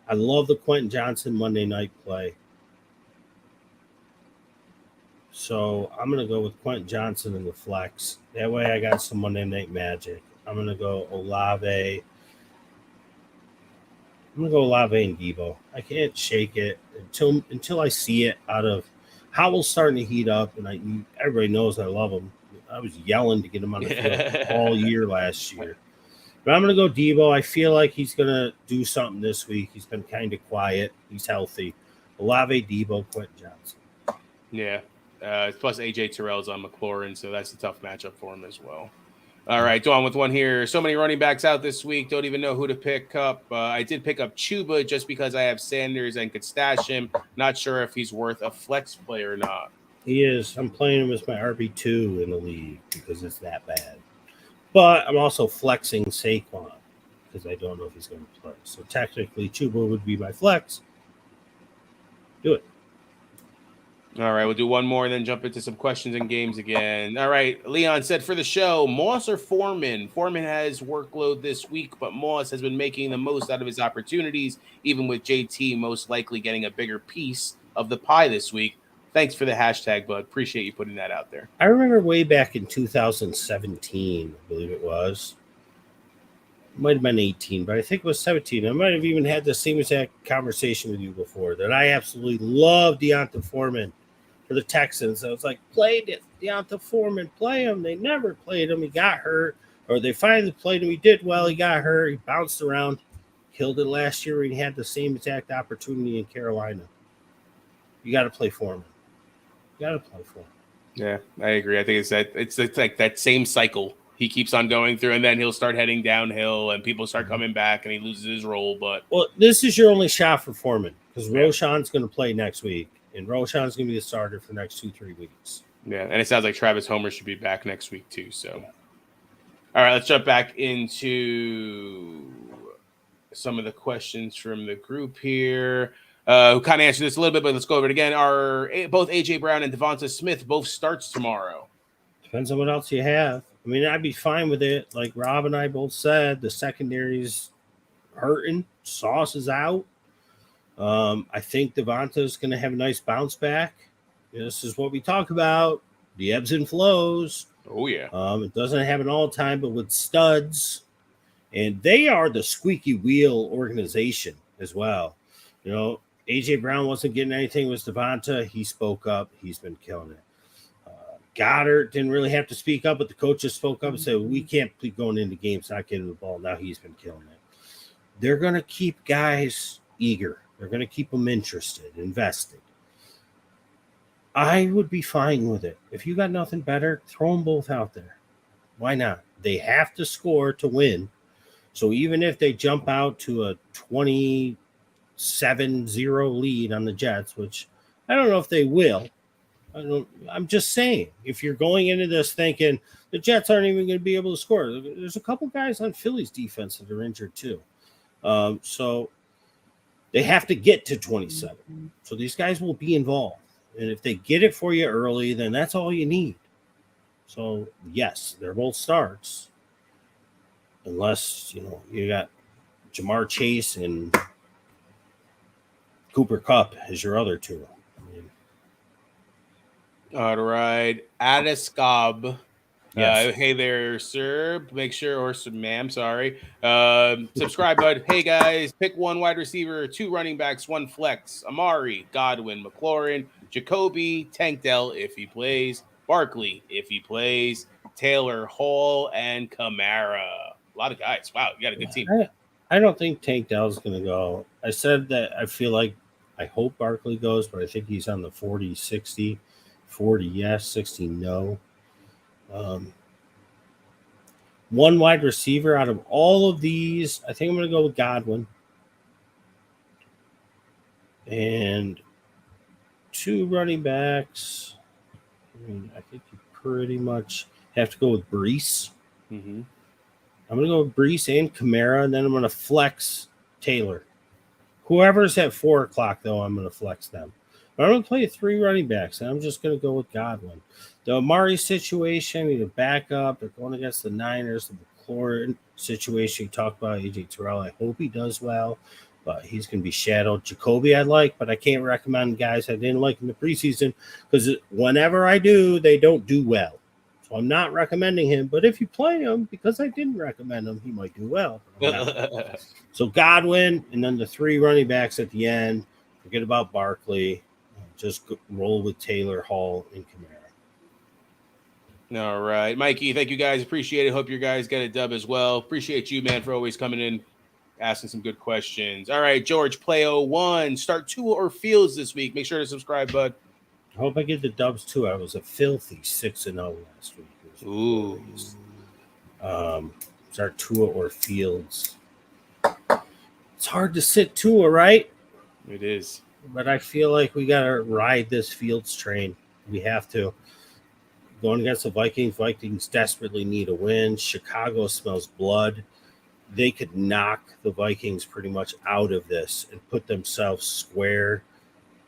I love the Quentin Johnson Monday night play. So I'm going to go with Quentin Johnson in the flex. That way I got some Monday night magic. I'm going to go Olave. I'm going to go Olave and Debo. I can't shake it until I see it out of Howell's starting to heat up, and everybody knows I love him. I was yelling to get him on the field all year last year. But I'm going to go Debo. I feel like he's going to do something this week. He's been kind of quiet. He's healthy. Olave, Debo, Quentin Johnson. Yeah. Plus AJ Terrell's on McLaurin, so that's a tough matchup for him as well. All right, Dawn with one here. So many running backs out this week. Don't even know who to pick up. I did pick up Chuba just because I have Sanders and could stash him. Not sure if he's worth a flex play or not. He is. I'm playing him as my RB2 in the league because it's that bad. But I'm also flexing Saquon because I don't know if he's going to play. So technically, Chuba would be my flex. Do it. All right, we'll do one more and then jump into some questions and games again. All right, Leon said for the show, Moss or Foreman? Foreman has workload this week, but Moss has been making the most out of his opportunities, even with JT most likely getting a bigger piece of the pie this week. Thanks for the hashtag, bud. Appreciate you putting that out there. I remember way back in 2017, I believe it was. It might have been 18, but I think it was 17. I might have even had the same exact conversation with you before that I absolutely love Deonta Foreman for the Texans. I was like, play Deonta Foreman, play him. They never played him. He got hurt, or they finally played him. He did well. He got hurt. He bounced around, killed it last year. He had the same exact opportunity in Carolina. You got to play Foreman. You got to play Foreman. Yeah, I agree. I think it's like that same cycle he keeps on going through, and then he'll start heading downhill, and people start coming back, and he loses his role. But this is your only shot for Foreman because Roshan's going to play next week, and Roshan's going to be the starter for the next 2-3 weeks. Yeah, and it sounds like Travis Homer should be back next week too. So, all right, let's jump back into some of the questions from the group here. Who kind of answered this a little bit, but let's go over it again. Are both AJ Brown and Devonta Smith both starts tomorrow? Depends on what else you have. I mean, I'd be fine with it. Like Rob and I both said, the secondary's hurting. Sauce is out. I think Devonta's going to have a nice bounce back. This is what we talk about, the ebbs and flows. Oh, yeah. It doesn't happen all the time, but with studs. And they are the squeaky wheel organization as well. You know, A.J. Brown wasn't getting anything with Devonta. He spoke up. He's been killing it. Goddard didn't really have to speak up, but the coaches spoke up and said, we can't keep going into games, not getting the ball. Now he's been killing it. They're going to keep guys eager. They're going to keep them interested, invested. I would be fine with it. If you got nothing better, throw them both out there. Why not? They have to score to win. So even if they jump out to a 27-0 lead on the Jets, which I don't know if they will, I'm just saying, if you're going into this thinking the Jets aren't even going to be able to score, there's a couple guys on Philly's defense that are injured too. So they have to get to 27. So these guys will be involved. And if they get it for you early, then that's all you need. So, yes, they're both starts. Unless, you got Jamar Chase and Cooper Kupp as your other two. All right. Addis Cobb. Yes. Hey there, sir. Make sure, or ma'am, sorry. Subscribe, bud. Hey, guys. Pick one wide receiver, 2 running backs, 1 flex. Amari, Godwin, McLaurin, Jacoby, Tank Dell if he plays, Barkley if he plays, Taylor, Hall, and Kamara. A lot of guys. Wow, you got a good team. I don't think Tank Dell's going to go. I said that I feel like I hope Barkley goes, but I think he's on the 40-60. 40 yes, 60 no. One wide receiver out of all of these, I think I'm going to go with Godwin. And 2 running backs. I think you pretty much have to go with Brees. Mm-hmm. I'm going to go with Brees and Kamara, and then I'm going to flex Taylor. Whoever's at 4 o'clock, though, I'm going to flex them. But I'm going to play 3 running backs, and I'm just going to go with Godwin. The Amari situation, need a backup. They're going against the Niners. The McLaurin situation, you talked about AJ Terrell. I hope he does well, but he's going to be shadowed. Jacoby I like, but I can't recommend guys I didn't like in the preseason because whenever I do, they don't do well. So I'm not recommending him. But if you play him, because I didn't recommend him, he might do well. So Godwin, and then the 3 running backs at the end. Forget about Barkley. Just roll with Taylor, Hall, and Kamara. All right, Mikey, thank you guys. Appreciate it. Hope you guys get a dub as well. Appreciate you, man, for always coming in, asking some good questions. All right, George, play 01. Start Tua or Fields this week. Make sure to subscribe, bud. I hope I get the dubs too. I was a filthy 6-0 last week. Ooh. Start Tua or Fields. It's hard to sit Tua, right? It is. But I feel like we got to ride this Fields train. We have to. Going against the Vikings, Vikings desperately need a win. Chicago smells blood. They could knock the Vikings pretty much out of this and put themselves square.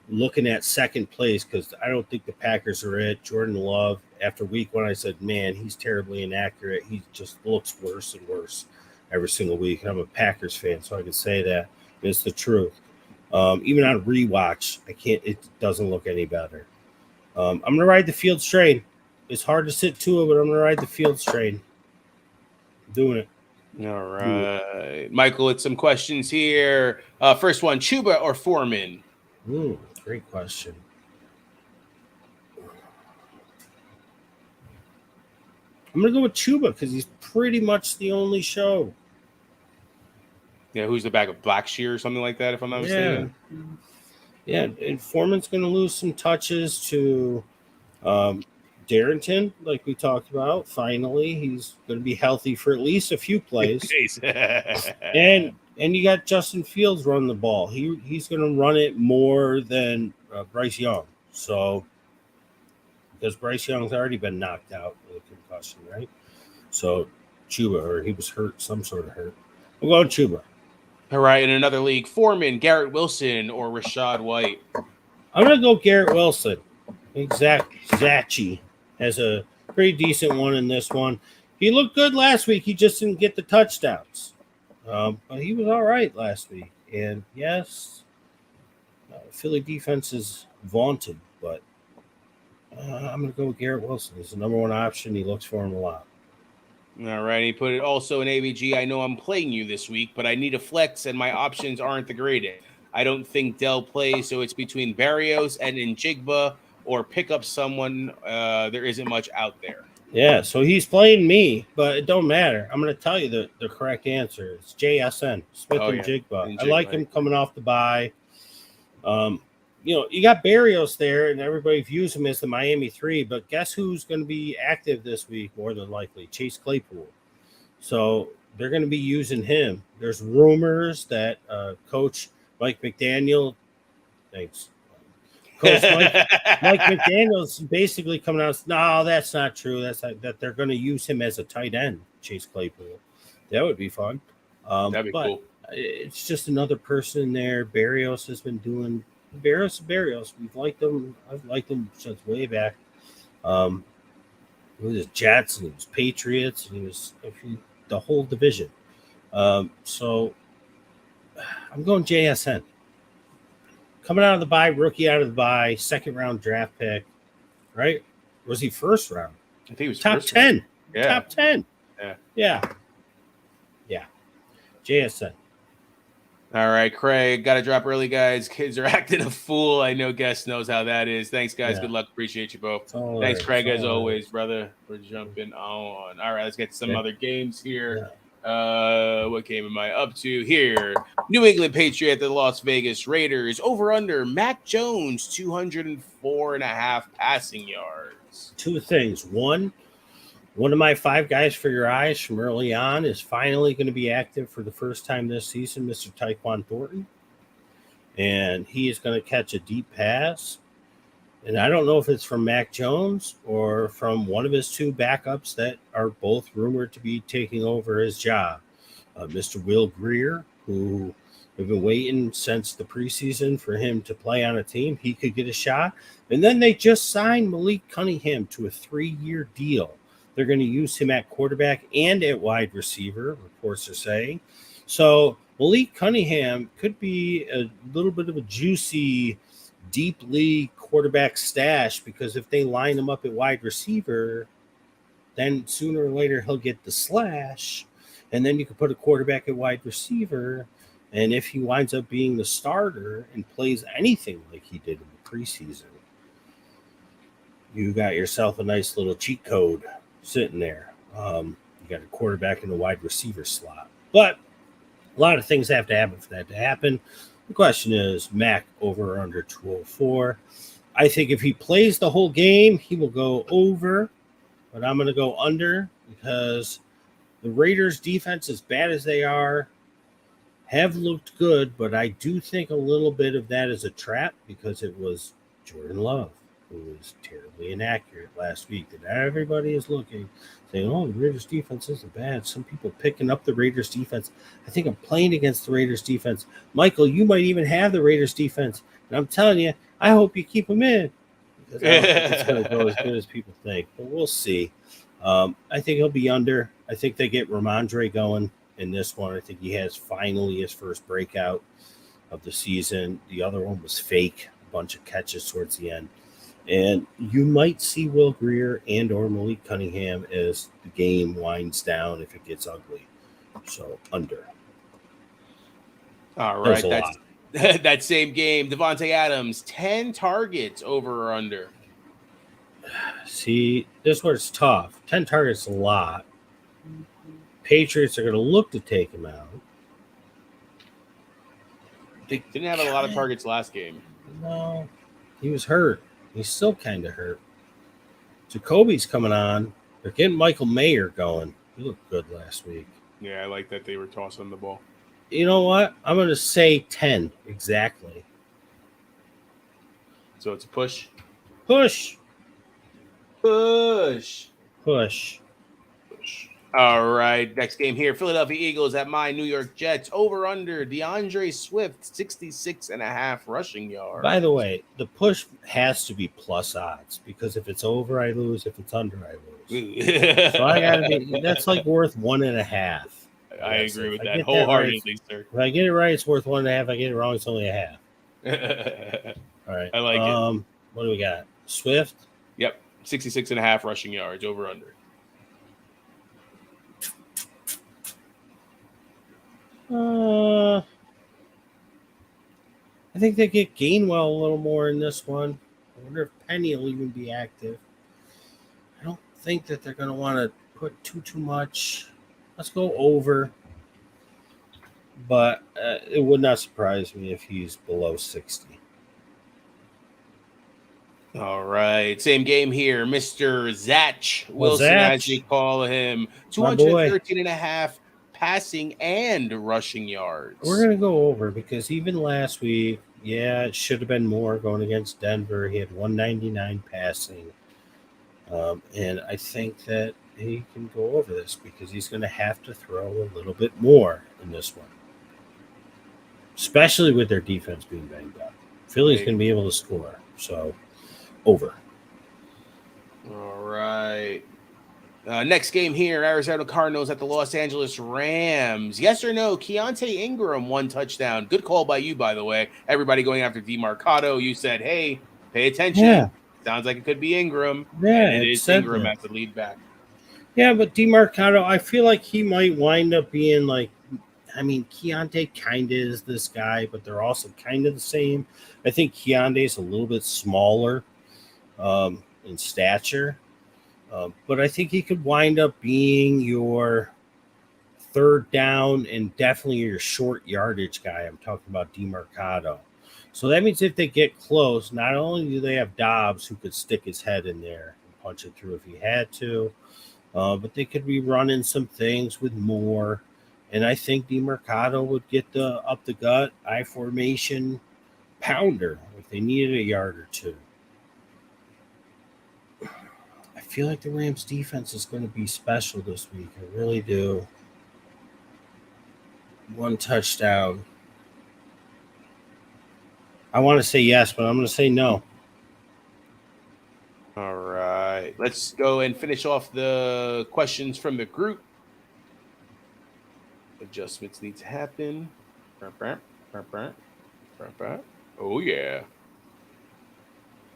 Looking at second place because I don't think the Packers are it. Jordan Love, after week 1, I said, man, he's terribly inaccurate. He just looks worse and worse every single week. And I'm a Packers fan, so I can say that. It's the truth. Even on rewatch, it doesn't look any better. I'm going to ride the Fields train. It's hard to sit Tua, but I'm going to ride the Fields train. I'm doing it. All right. Michael, it's some questions here. First one, Chuba or Foreman? Great question. I'm going to go with Chuba because he's pretty much the only show. Yeah, who's the back of Blackshear or something like that, if I'm not mistaken? Yeah, and Foreman's going to lose some touches to Darrington, like we talked about. Finally, he's going to be healthy for at least a few plays. and you got Justin Fields running the ball. He's going to run it more than Bryce Young. So, because Bryce Young's already been knocked out with a concussion, right? So, Chuba, or he was hurt, some sort of hurt. I'm going Chuba. All right, in another league, Foreman, Garrett Wilson, or Rashad White? I'm going to go Garrett Wilson. Zachi has a pretty decent one in this one. He looked good last week. He just didn't get the touchdowns. But he was all right last week. And, yes, Philly defense is vaunted, but I'm going to go with Garrett Wilson. He's the number 1 option. He looks for him a lot. All right. He put it also in ABG. I know I'm playing you this week, but I need a flex, and my options aren't the greatest. I don't think Dell plays, so it's between Barrios and Njigba, or pick up someone. There isn't much out there. Yeah, so he's playing me, but it don't matter. I'm going to tell you the correct answer. It's JSN, Smith and Jigba. I like him coming off the bye. You got Barrios there, and everybody views him as the Miami 3, but guess who's going to be active this week more than likely? Chase Claypool. So they're going to be using him. There's rumors that Coach Mike McDaniel – thanks. Coach Mike McDaniel's basically coming out. No, that's not true. That they're going to use him as a tight end, Chase Claypool. That would be fun. That'd be cool. It's just another person in there. Barrios has been doing Barrios. We've liked him. I've liked him since way back. It was Jets and it was Patriots and he was the whole division. So I'm going JSN. Coming out of the bye, rookie out of the bye, 2nd round draft pick, right? Was he 1st round? I think he was top 10. Round. Yeah. Top 10. Yeah. JSN. All right, Craig, got to drop early, guys. Kids are acting a fool. I know Guest knows how that is. Thanks, guys. Yeah. Good luck. Appreciate you both. All Thanks, right, Craig, as all always, right. brother, for jumping on. All right, let's get to some Okay. other games here. Yeah. What game am I up to here? New England Patriot, the Las Vegas Raiders. Over under Mac Jones, 204.5 passing yards. Two things. One of my 5 guys for your eyes from early on is finally going to be active for the first time this season, Mr. Tyquan Thornton. And he is going to catch a deep pass. And I don't know if it's from Mac Jones or from one of his 2 backups that are both rumored to be taking over his job. Mr. Will Greer, who we've been waiting since the preseason for him to play on a team. He could get a shot. And then they just signed Malik Cunningham to a 3-year deal. They're going to use him at quarterback and at wide receiver, reports are saying. So Malik Cunningham could be a little bit of a juicy, deep league quarterback stash, because if they line him up at wide receiver, then sooner or later he'll get the slash. And then you can put a quarterback at wide receiver. And if he winds up being the starter and plays anything like he did in the preseason, you got yourself a nice little cheat code sitting there. You got a quarterback in the wide receiver slot. But a lot of things have to happen for that to happen. The question is, Mac over or under 204. I think if he plays the whole game, he will go over. But I'm going to go under, because the Raiders' defense, as bad as they are, have looked good. But I do think a little bit of that is a trap, because it was Jordan Love who was terribly inaccurate last week. And everybody is looking, saying, oh, the Raiders' defense isn't bad. Some people picking up the Raiders' defense. I think I'm playing against the Raiders' defense. Michael, you might even have the Raiders' defense. And I'm telling you, I hope you keep them in, because I don't think it's going to go as good as people think. But we'll see. I think he'll be under. I think they get Ramondre going in this one. I think he has finally his first breakout of the season. The other one was fake, a bunch of catches towards the end. And you might see Will Greer and or Malik Cunningham as the game winds down if it gets ugly. So under. All right, that's that same game. Devontae Adams, 10 targets, over or under. See, this is where it's tough. 10 targets is a lot. Patriots are going to look to take him out. They didn't have a lot of targets last game. No, he was hurt. He's still kind of hurt. Jacoby's coming on. They're getting Michael Mayer going. He looked good last week. Yeah, I like that they were tossing the ball. You know what? I'm going to say 10 exactly. So it's a push. Push. Push. Push. Push. All right, next game here. Philadelphia Eagles at my New York Jets. Over under DeAndre Swift, 66.5 rushing yards. By the way, the push has to be plus odds, because if it's over, I lose. If it's under, I lose. So I gotta be. That's like worth 1.5. I agree with that wholeheartedly, sir. If I get it right, it's worth 1.5. If I get it wrong, it's only a half. All right. I like it. What do we got? Swift? Yep. 66.5 rushing yards, over under. I think they get Gainwell a little more in this one. I wonder if Penny will even be active. I don't think that they're going to want to put too much. Let's go over. But it would not surprise me if he's below 60. All right. Same game here. Mr. Zach Wilson, as you call him. 213.5 passing and rushing yards. We're going to go over, because even last week, yeah, it should have been more going against Denver. He had 199 passing. And I think that he can go over this, because he's going to have to throw a little bit more in this one, especially with their defense being banged up. Philly's going to be able to score. So, over. All right. Next game here, Arizona Cardinals at the Los Angeles Rams. Yes or no, Keontae Ingram, 1 touchdown. Good call by you, by the way. Everybody going after DeMarcado. You said, hey, pay attention. Yeah. Sounds like it could be Ingram. Yeah, and it is Ingram as the lead back. Yeah, but DeMarcado, I feel like he might wind up being like I mean, Keontae kind of is this guy, but they're also kind of the same. I think Keontae is a little bit smaller in stature, but I think he could wind up being your third down and definitely your short yardage guy. I'm talking about DeMarcado. So that means if they get close, not only do they have Dobbs who could stick his head in there and punch it through if he had to, but they could be running some things with Moore. And I think DeMarcado would get the up the gut I formation pounder if they needed a yard or two. I feel like the Rams defense is going to be special this week. I really do. One touchdown. I want to say yes, but I'm going to say no. All right. Let's go and finish off the questions from the group. Adjustments need to happen. Oh, yeah.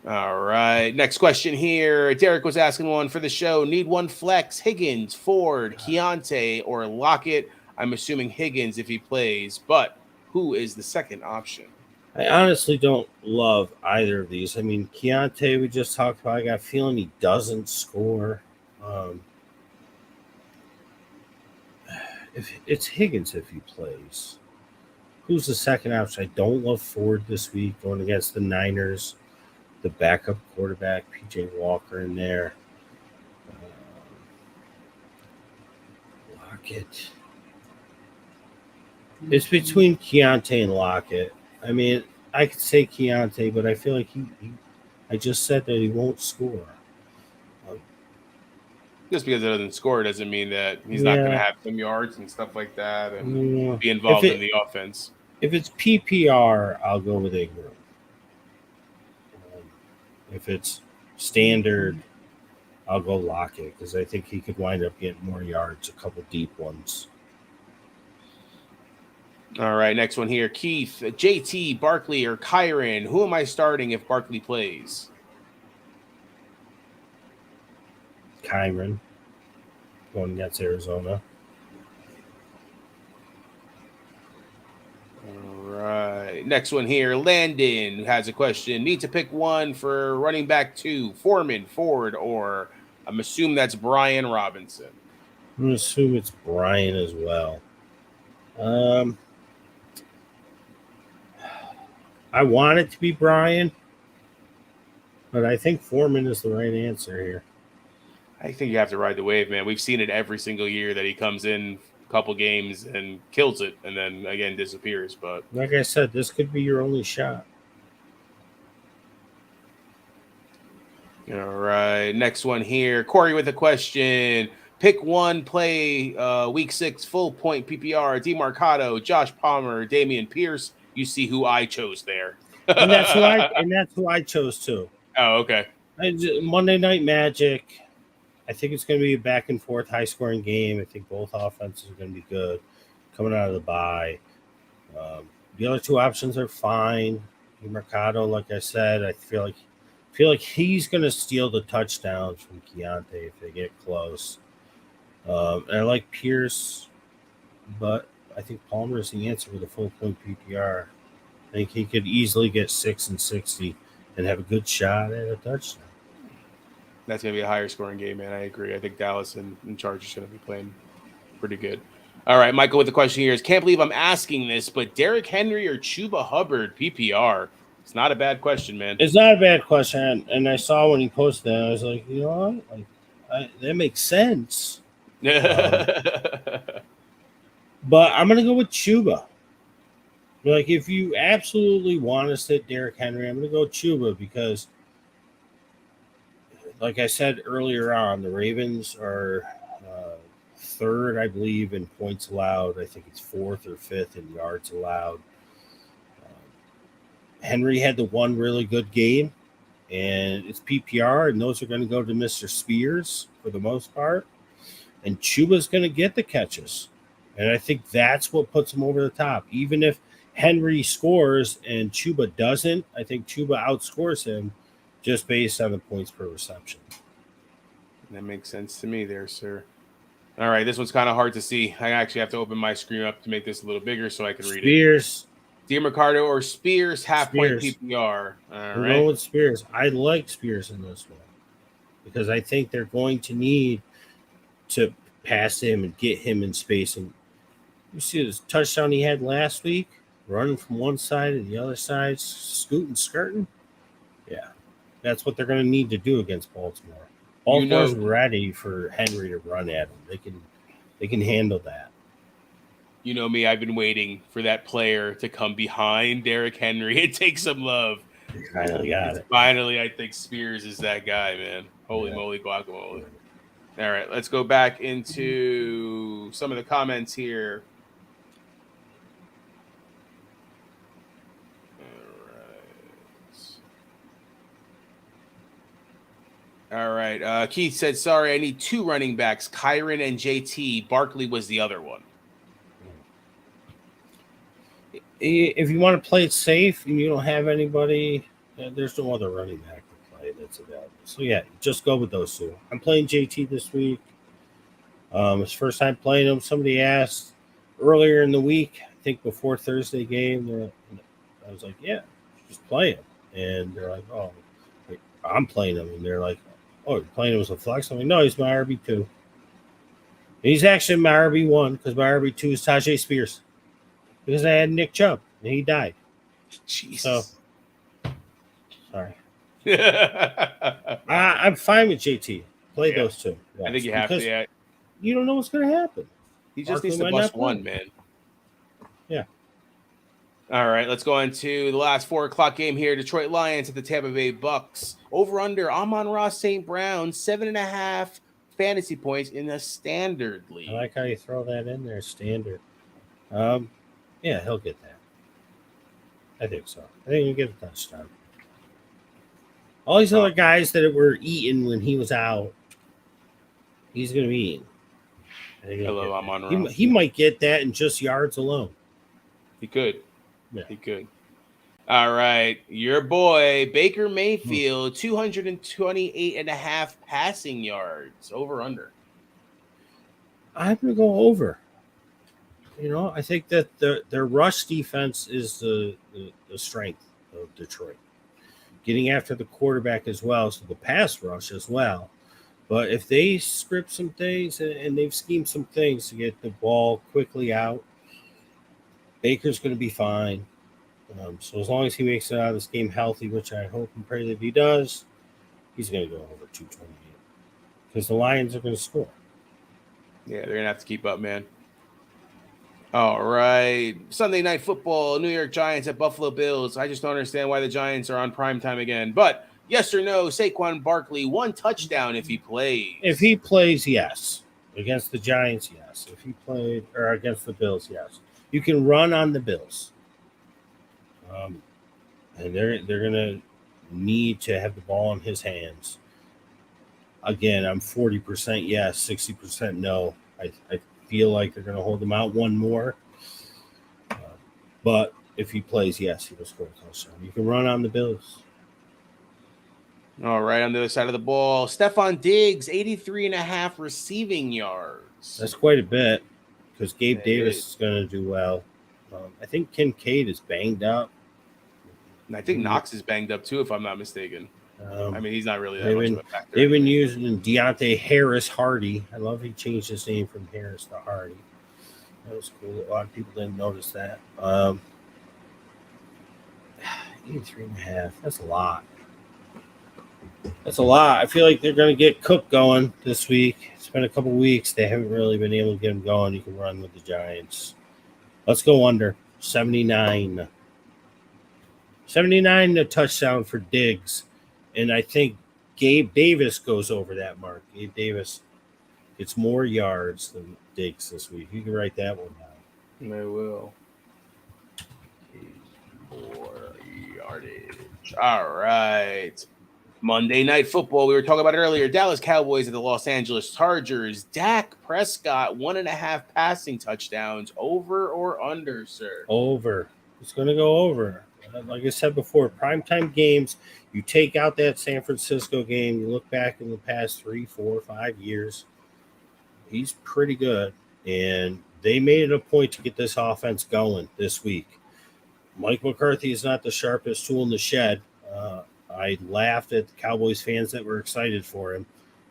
All right. Next question here. Derek was asking one for the show. Need one flex, Higgins, Ford, Keontae, or Lockett? I'm assuming Higgins if he plays, but who is the second option? I honestly don't love either of these. I mean, Keontae, we just talked about. I got a feeling he doesn't score. If it's Higgins if he plays. Who's the second option? I don't love Ford this week going against the Niners. The backup quarterback, PJ Walker in there. Lockett. It's between Keontae and Lockett. I mean, I could say Keontae, but I feel like I just said that he won't score. Just because it doesn't score doesn't mean that he's not going to have some yards and stuff like that and be involved in the offense. If it's PPR, I'll go with Ingram. If it's standard, I'll go Lockett because I think he could wind up getting more yards, a couple deep ones. All right, next one here. Keith, JT, Barkley, or Kyron. Who am I starting if Barkley plays? Kyron going against Arizona. All right. Next one here. Landon has a question. Need to pick one for running back 2, Foreman, Ford, or I'm assuming that's Brian Robinson. I'm going to assume it's Brian as well. I want it to be Brian, but I think Foreman is the right answer here. I think you have to ride the wave, man. We've seen it every single year that he comes in a couple games and kills it and then, again, disappears. But like I said, this could be your only shot. All right. Next one here. Corey with a question. Pick one play, week 6, full point PPR, DeMarcado, Josh Palmer, Damian Pierce. You see who I chose there. and that's who I chose too. Oh, okay. Monday Night Magic. I think it's going to be a back and forth, high scoring game. I think both offenses are going to be good coming out of the bye. The other two options are fine. Mercado, like I said, I feel like he's going to steal the touchdowns from Keontae if they get close. And I like Pierce, but I think Palmer is the answer with a full point PPR. I think he could easily get 6 and 60 and have a good shot at a touchdown. That's going to be a higher scoring game, man. I agree. I think Dallas and Chargers are going to be playing pretty good. All right, Michael with the question here is, can't believe I'm asking this, but Derrick Henry or Chuba Hubbard PPR? It's not a bad question, man. It's not a bad question. And I saw when he posted that, I was like, you know what? That makes sense. But I'm going to go with Chuba. Like, if you absolutely want to sit Derrick Henry, I'm going to go Chuba because, like I said earlier on, the Ravens are third, I believe, in points allowed. I think it's 4th or 5th in yards allowed. Henry had the one really good game, and it's PPR, and those are going to go to Mr. Spears for the most part. And Chuba's going to get the catches. And I think that's what puts him over the top. Even if Henry scores and Chuba doesn't, I think Chuba outscores him just based on the points per reception. That makes sense to me there, sir. All right, this one's kind of hard to see. I actually have to open my screen up to make this a little bigger so I can read it. Spears. DeMarcado or Spears, half-point Spears. PPR. All I'm right. going with Spears. I like Spears in this one because I think they're going to need to pass him and get him in space. And you see this touchdown he had last week, running from one side to the other side, scooting, skirting. Yeah, that's what they're going to need to do against Baltimore. Baltimore's ready for Henry to run at them. They can handle that. You know me, I've been waiting for that player to come behind Derrick Henry and take some love. You finally got it. Finally, I think Spears is that guy, man. Holy moly, guacamole. All right, let's go back into some of the comments here. All right. Keith said, sorry, I need 2 running backs, Kyron and JT. Barkley was the other one. If you want to play it safe and you don't have anybody, there's no other running back to play that's available. So, yeah, just go with those 2. I'm playing JT this week. It's first time playing him. Somebody asked earlier in the week, I think before Thursday game, I was like, yeah, just play him. And they're like, oh, I'm playing him. And they're like, oh, you're playing him as a flex? I'm like, no, he's my RB2. He's actually my RB1 because my RB2 is Tajay Spears. Because I had Nick Chubb and he died. Jesus. So, sorry. I'm fine with JT. Play those 2. I think you have to. Yeah. You don't know what's going to happen. He just needs to bust one, man. Yeah. All right, let's go into the last 4:00 game here. Detroit Lions at the Tampa Bay Bucks. Over under Amon-Ra St. Brown, 7.5 fantasy points in the standard league. I like how you throw that in there, standard. Yeah, he'll get that. I think so. I think he'll get a touchdown. All these other guys that were eating when he was out, he's going to be eating. Hello, Amon-Ra. He might get that in just yards alone. He could. Yeah. He could. All right. Your boy, Baker Mayfield, 228.5 passing yards. Over under. I'm going to go over. You know, I think that their rush defense is the strength of Detroit. Getting after the quarterback as well, so the pass rush as well. But if they script some things and they've schemed some things to get the ball quickly out, Baker's going to be fine. So as long as he makes it out of this game healthy, which I hope and pray that he does, he's going to go over 228. Because the Lions are going to score. Yeah, they're going to have to keep up, man. All right. Sunday Night Football, New York Giants at Buffalo Bills. I just don't understand why the Giants are on primetime again. But yes or no, Saquon Barkley, 1 touchdown if he plays. If he plays, yes. Against the Giants, yes. If he played, or against the Bills, yes. You can run on the Bills. And they're going to need to have the ball in his hands. Again, I'm 40% yes, 60% no. I feel like they're going to hold him out one more. But if he plays, yes, he will score a touchdown. You can run on the Bills. All right, on the other side of the ball, Stephon Diggs, 83.5 receiving yards. That's quite a bit because Gabe Davis is going to do well. I think Kincaid is banged up. And I think Knox is banged up too, if I'm not mistaken. I mean, he's not really that much of a factor. They've been using Deontay Harris Hardy. I love he changed his name from Harris to Hardy. That was cool. A lot of people didn't notice that. 83.5. That's a lot. That's a lot. I feel like they're going to get Cook going this week. It's been a couple weeks. They haven't really been able to get him going. You can run with the Giants. Let's go under 79. 79 the touchdown for Diggs. And I think Gabe Davis goes over that mark. Gabe Davis gets more yards than Diggs this week. You can write that one down. I will. More yardage. All right. Monday Night Football. We were talking about it earlier. Dallas Cowboys at the Los Angeles Chargers. Dak Prescott, 1.5 passing touchdowns. Over or under, sir? Over. It's going to go over. Like I said before, primetime games, you take out that San Francisco game, you look back in the past 3, 4, 5 years, He's pretty good, and they made it a point to get this offense going this week. Mike McCarthy is not the sharpest tool in the shed. I laughed at the Cowboys fans that were excited for him.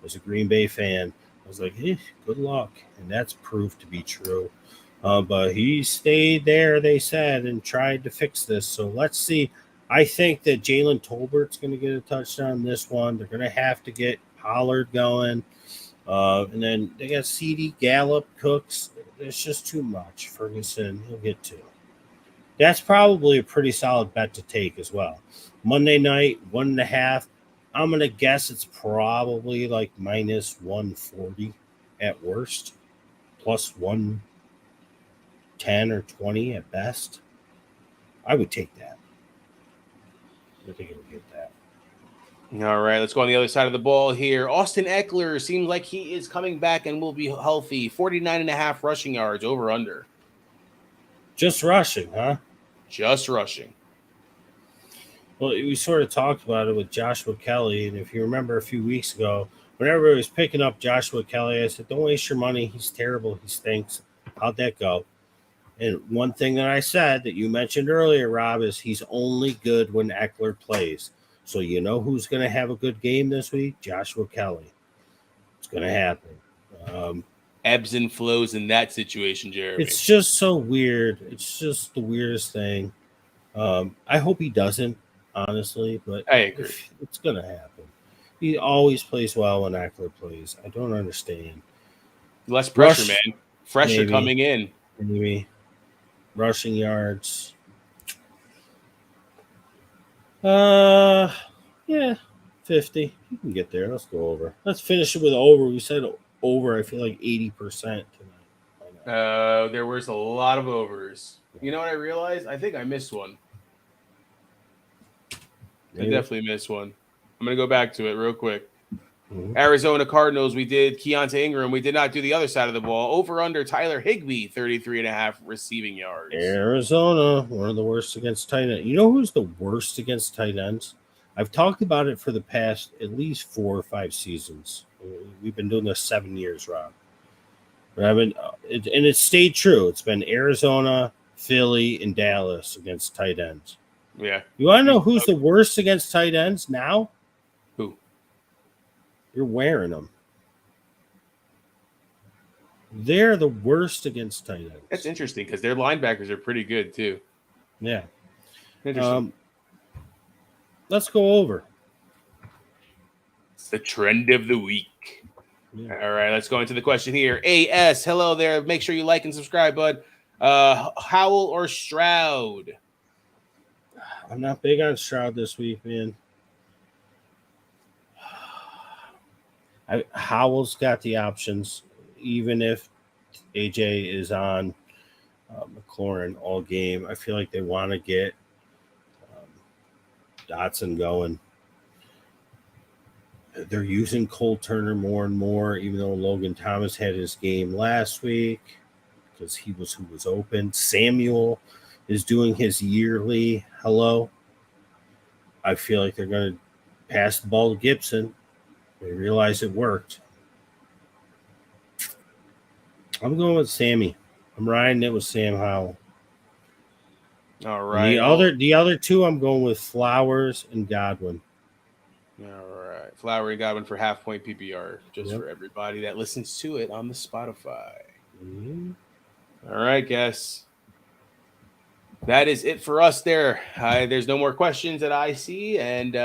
As a Green Bay fan, I was like, hey, good luck. And that's proved to be true. But he stayed there, they said, and tried to fix this. So let's see. I think that Jalen Tolbert's going to get a touchdown this one. They're going to have to get Pollard going. And then they got CD, Gallup, Cooks. It's just too much. Ferguson, he'll get two. That's probably a pretty solid bet to take as well. Monday night, 1.5. I'm going to guess it's probably like minus 140 at worst, plus 110 or 20 at best. I would take that. I think it would get that. All right, let's go on the other side of the ball here. Austin Eckler seems like he is coming back and will be healthy. 49.5 rushing yards, over under. Just rushing, huh? Just rushing. Well, we sort of talked about it with Joshua Kelly, and if you remember a few weeks ago, whenever I was picking up Joshua Kelly, I said, don't waste your money. He's terrible. He stinks. How'd that go? And one thing that I said that you mentioned earlier, Rob, is he's only good when Eckler plays. So you know who's going to have a good game this week? Joshua Kelly. It's going to happen. Ebbs and flows in that situation, Jeremy. It's just so weird. It's just the weirdest thing. I hope he doesn't, honestly, but I agree. It's going to happen. He always plays well when Eckler plays. I don't understand. Less pressure, man. Fresher maybe, coming in. Maybe. Rushing yards. Yeah, 50. You can get there. Let's go over. Let's finish it with over. We said over, I feel like 80% tonight. There was a lot of overs. You know what I realized? I think I missed one. Maybe. I definitely missed one. I'm going to go back to it real quick. Mm-hmm. Arizona Cardinals, we did Keontae Ingram. We did not do the other side of the ball. Over under Tyler Higbee, 33.5 receiving yards. Arizona, one of the worst against tight ends. You know who's the worst against tight ends? I've talked about it for the past at least 4 or 5 seasons. We've been doing this 7 years, Rob. But and it's stayed true. It's been Arizona, Philly, and Dallas against tight ends. Yeah. You want to know who's the worst against tight ends now? Who? You're wearing them. They're the worst against tight ends. That's interesting because their linebackers are pretty good too. Yeah. Interesting. Let's go over. It's the trend of the week. Yeah. All right, let's go into the question here. AS, hello there. Make sure you like and subscribe, bud. Howell or Stroud? I'm not big on Stroud this week, man. Howell's got the options, even if AJ is on McLaurin all game. I feel like they want to get Dotson going. They're using Cole Turner more and more, even though Logan Thomas had his game last week because he was who was open. Samuel is doing his yearly hello. I feel like they're going to pass the ball to Gibson. They realize it worked. I'm going with Sammy. I'm riding it with Sam Howell. All right. And the other two, I'm going with Flowers and Godwin. All right. Flowery and Godwin for half-point PPR, just for everybody that listens to it on the Spotify. Mm-hmm. All right, guys. That is it for us there. There's no more questions that I see, and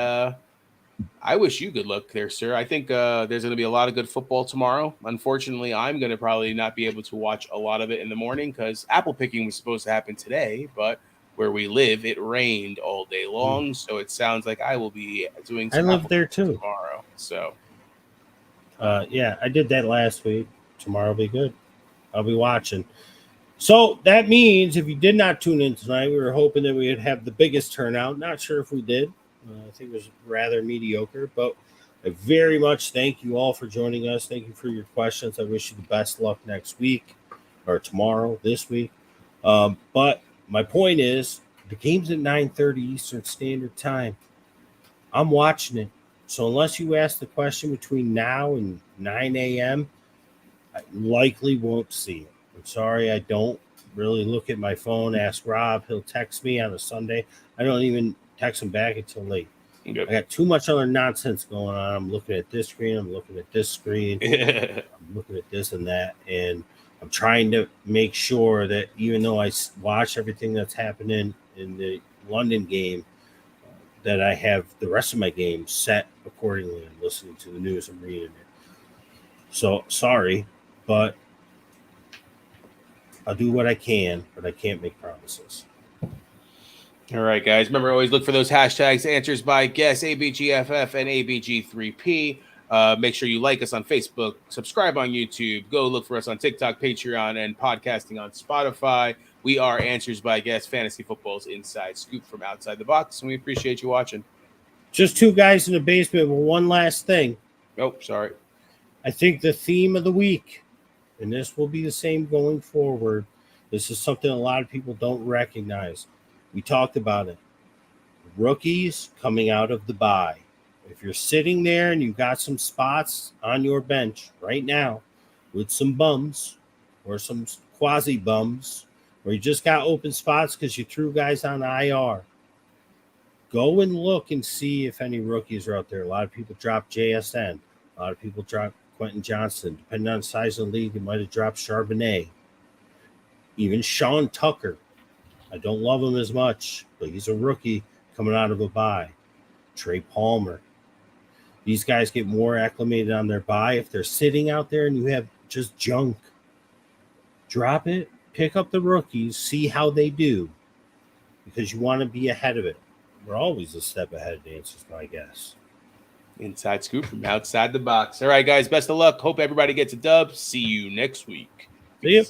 I wish you good luck there, sir. I think there's going to be a lot of good football tomorrow. Unfortunately, I'm going to probably not be able to watch a lot of it in the morning because apple picking was supposed to happen today, but where we live, it rained all day long, so it sounds like I will be doing some I live there too tomorrow. So, yeah, I did that last week. Tomorrow will be good. I'll be watching. So that means if you did not tune in tonight, we were hoping that we would have the biggest turnout. Not sure if we did. I think it was rather mediocre, but I very much thank you all for joining us. Thank you for your questions. I wish you the best luck next week or tomorrow, this week. But my point is the game's at 9:30 Eastern Standard Time. I'm watching it. So unless you ask the question between now and 9 a.m., I likely won't see it. I'm sorry, I don't really look at my phone. Ask Rob. He'll text me on a Sunday. I don't even text him back until late. I got too much other nonsense going on. I'm looking at this screen. I'm looking at this screen. I'm looking at this and that. And I'm trying to make sure that even though I watch everything that's happening in the London game, that I have the rest of my game set accordingly. I'm listening to the news. I'm reading it. So sorry, but I'll do what I can, but I can't make promises. All right, guys. Remember, always look for those hashtags, answers by guess, ABGFF and ABG3P. Make sure you like us on Facebook, subscribe on YouTube, go look for us on TikTok, Patreon, and podcasting on Spotify. We are Answers by Guess, Fantasy Football's inside scoop from outside the box, and we appreciate you watching. Just two guys in the basement with one last thing. Oh, sorry. I think the theme of the week, and this will be the same going forward, this is something a lot of people don't recognize. We talked about it. Rookies coming out of the bye. If you're sitting there and you've got some spots on your bench right now with some bums or some quasi bums, or you just got open spots because you threw guys on IR, go and look and see if any rookies are out there. A lot of people drop JSN. A lot of people drop Quentin Johnson. Depending on the size of the league, you might have dropped Charbonnet. Even Sean Tucker. I don't love him as much, but he's a rookie coming out of a bye. Trey Palmer. These guys get more acclimated on their bye. If they're sitting out there and you have just junk, drop it, pick up the rookies, see how they do, because you want to be ahead of it. We're always a step ahead of the Answers, I guess. Inside scoop from outside the box. All right, guys, best of luck. Hope everybody gets a dub. See you next week. See you.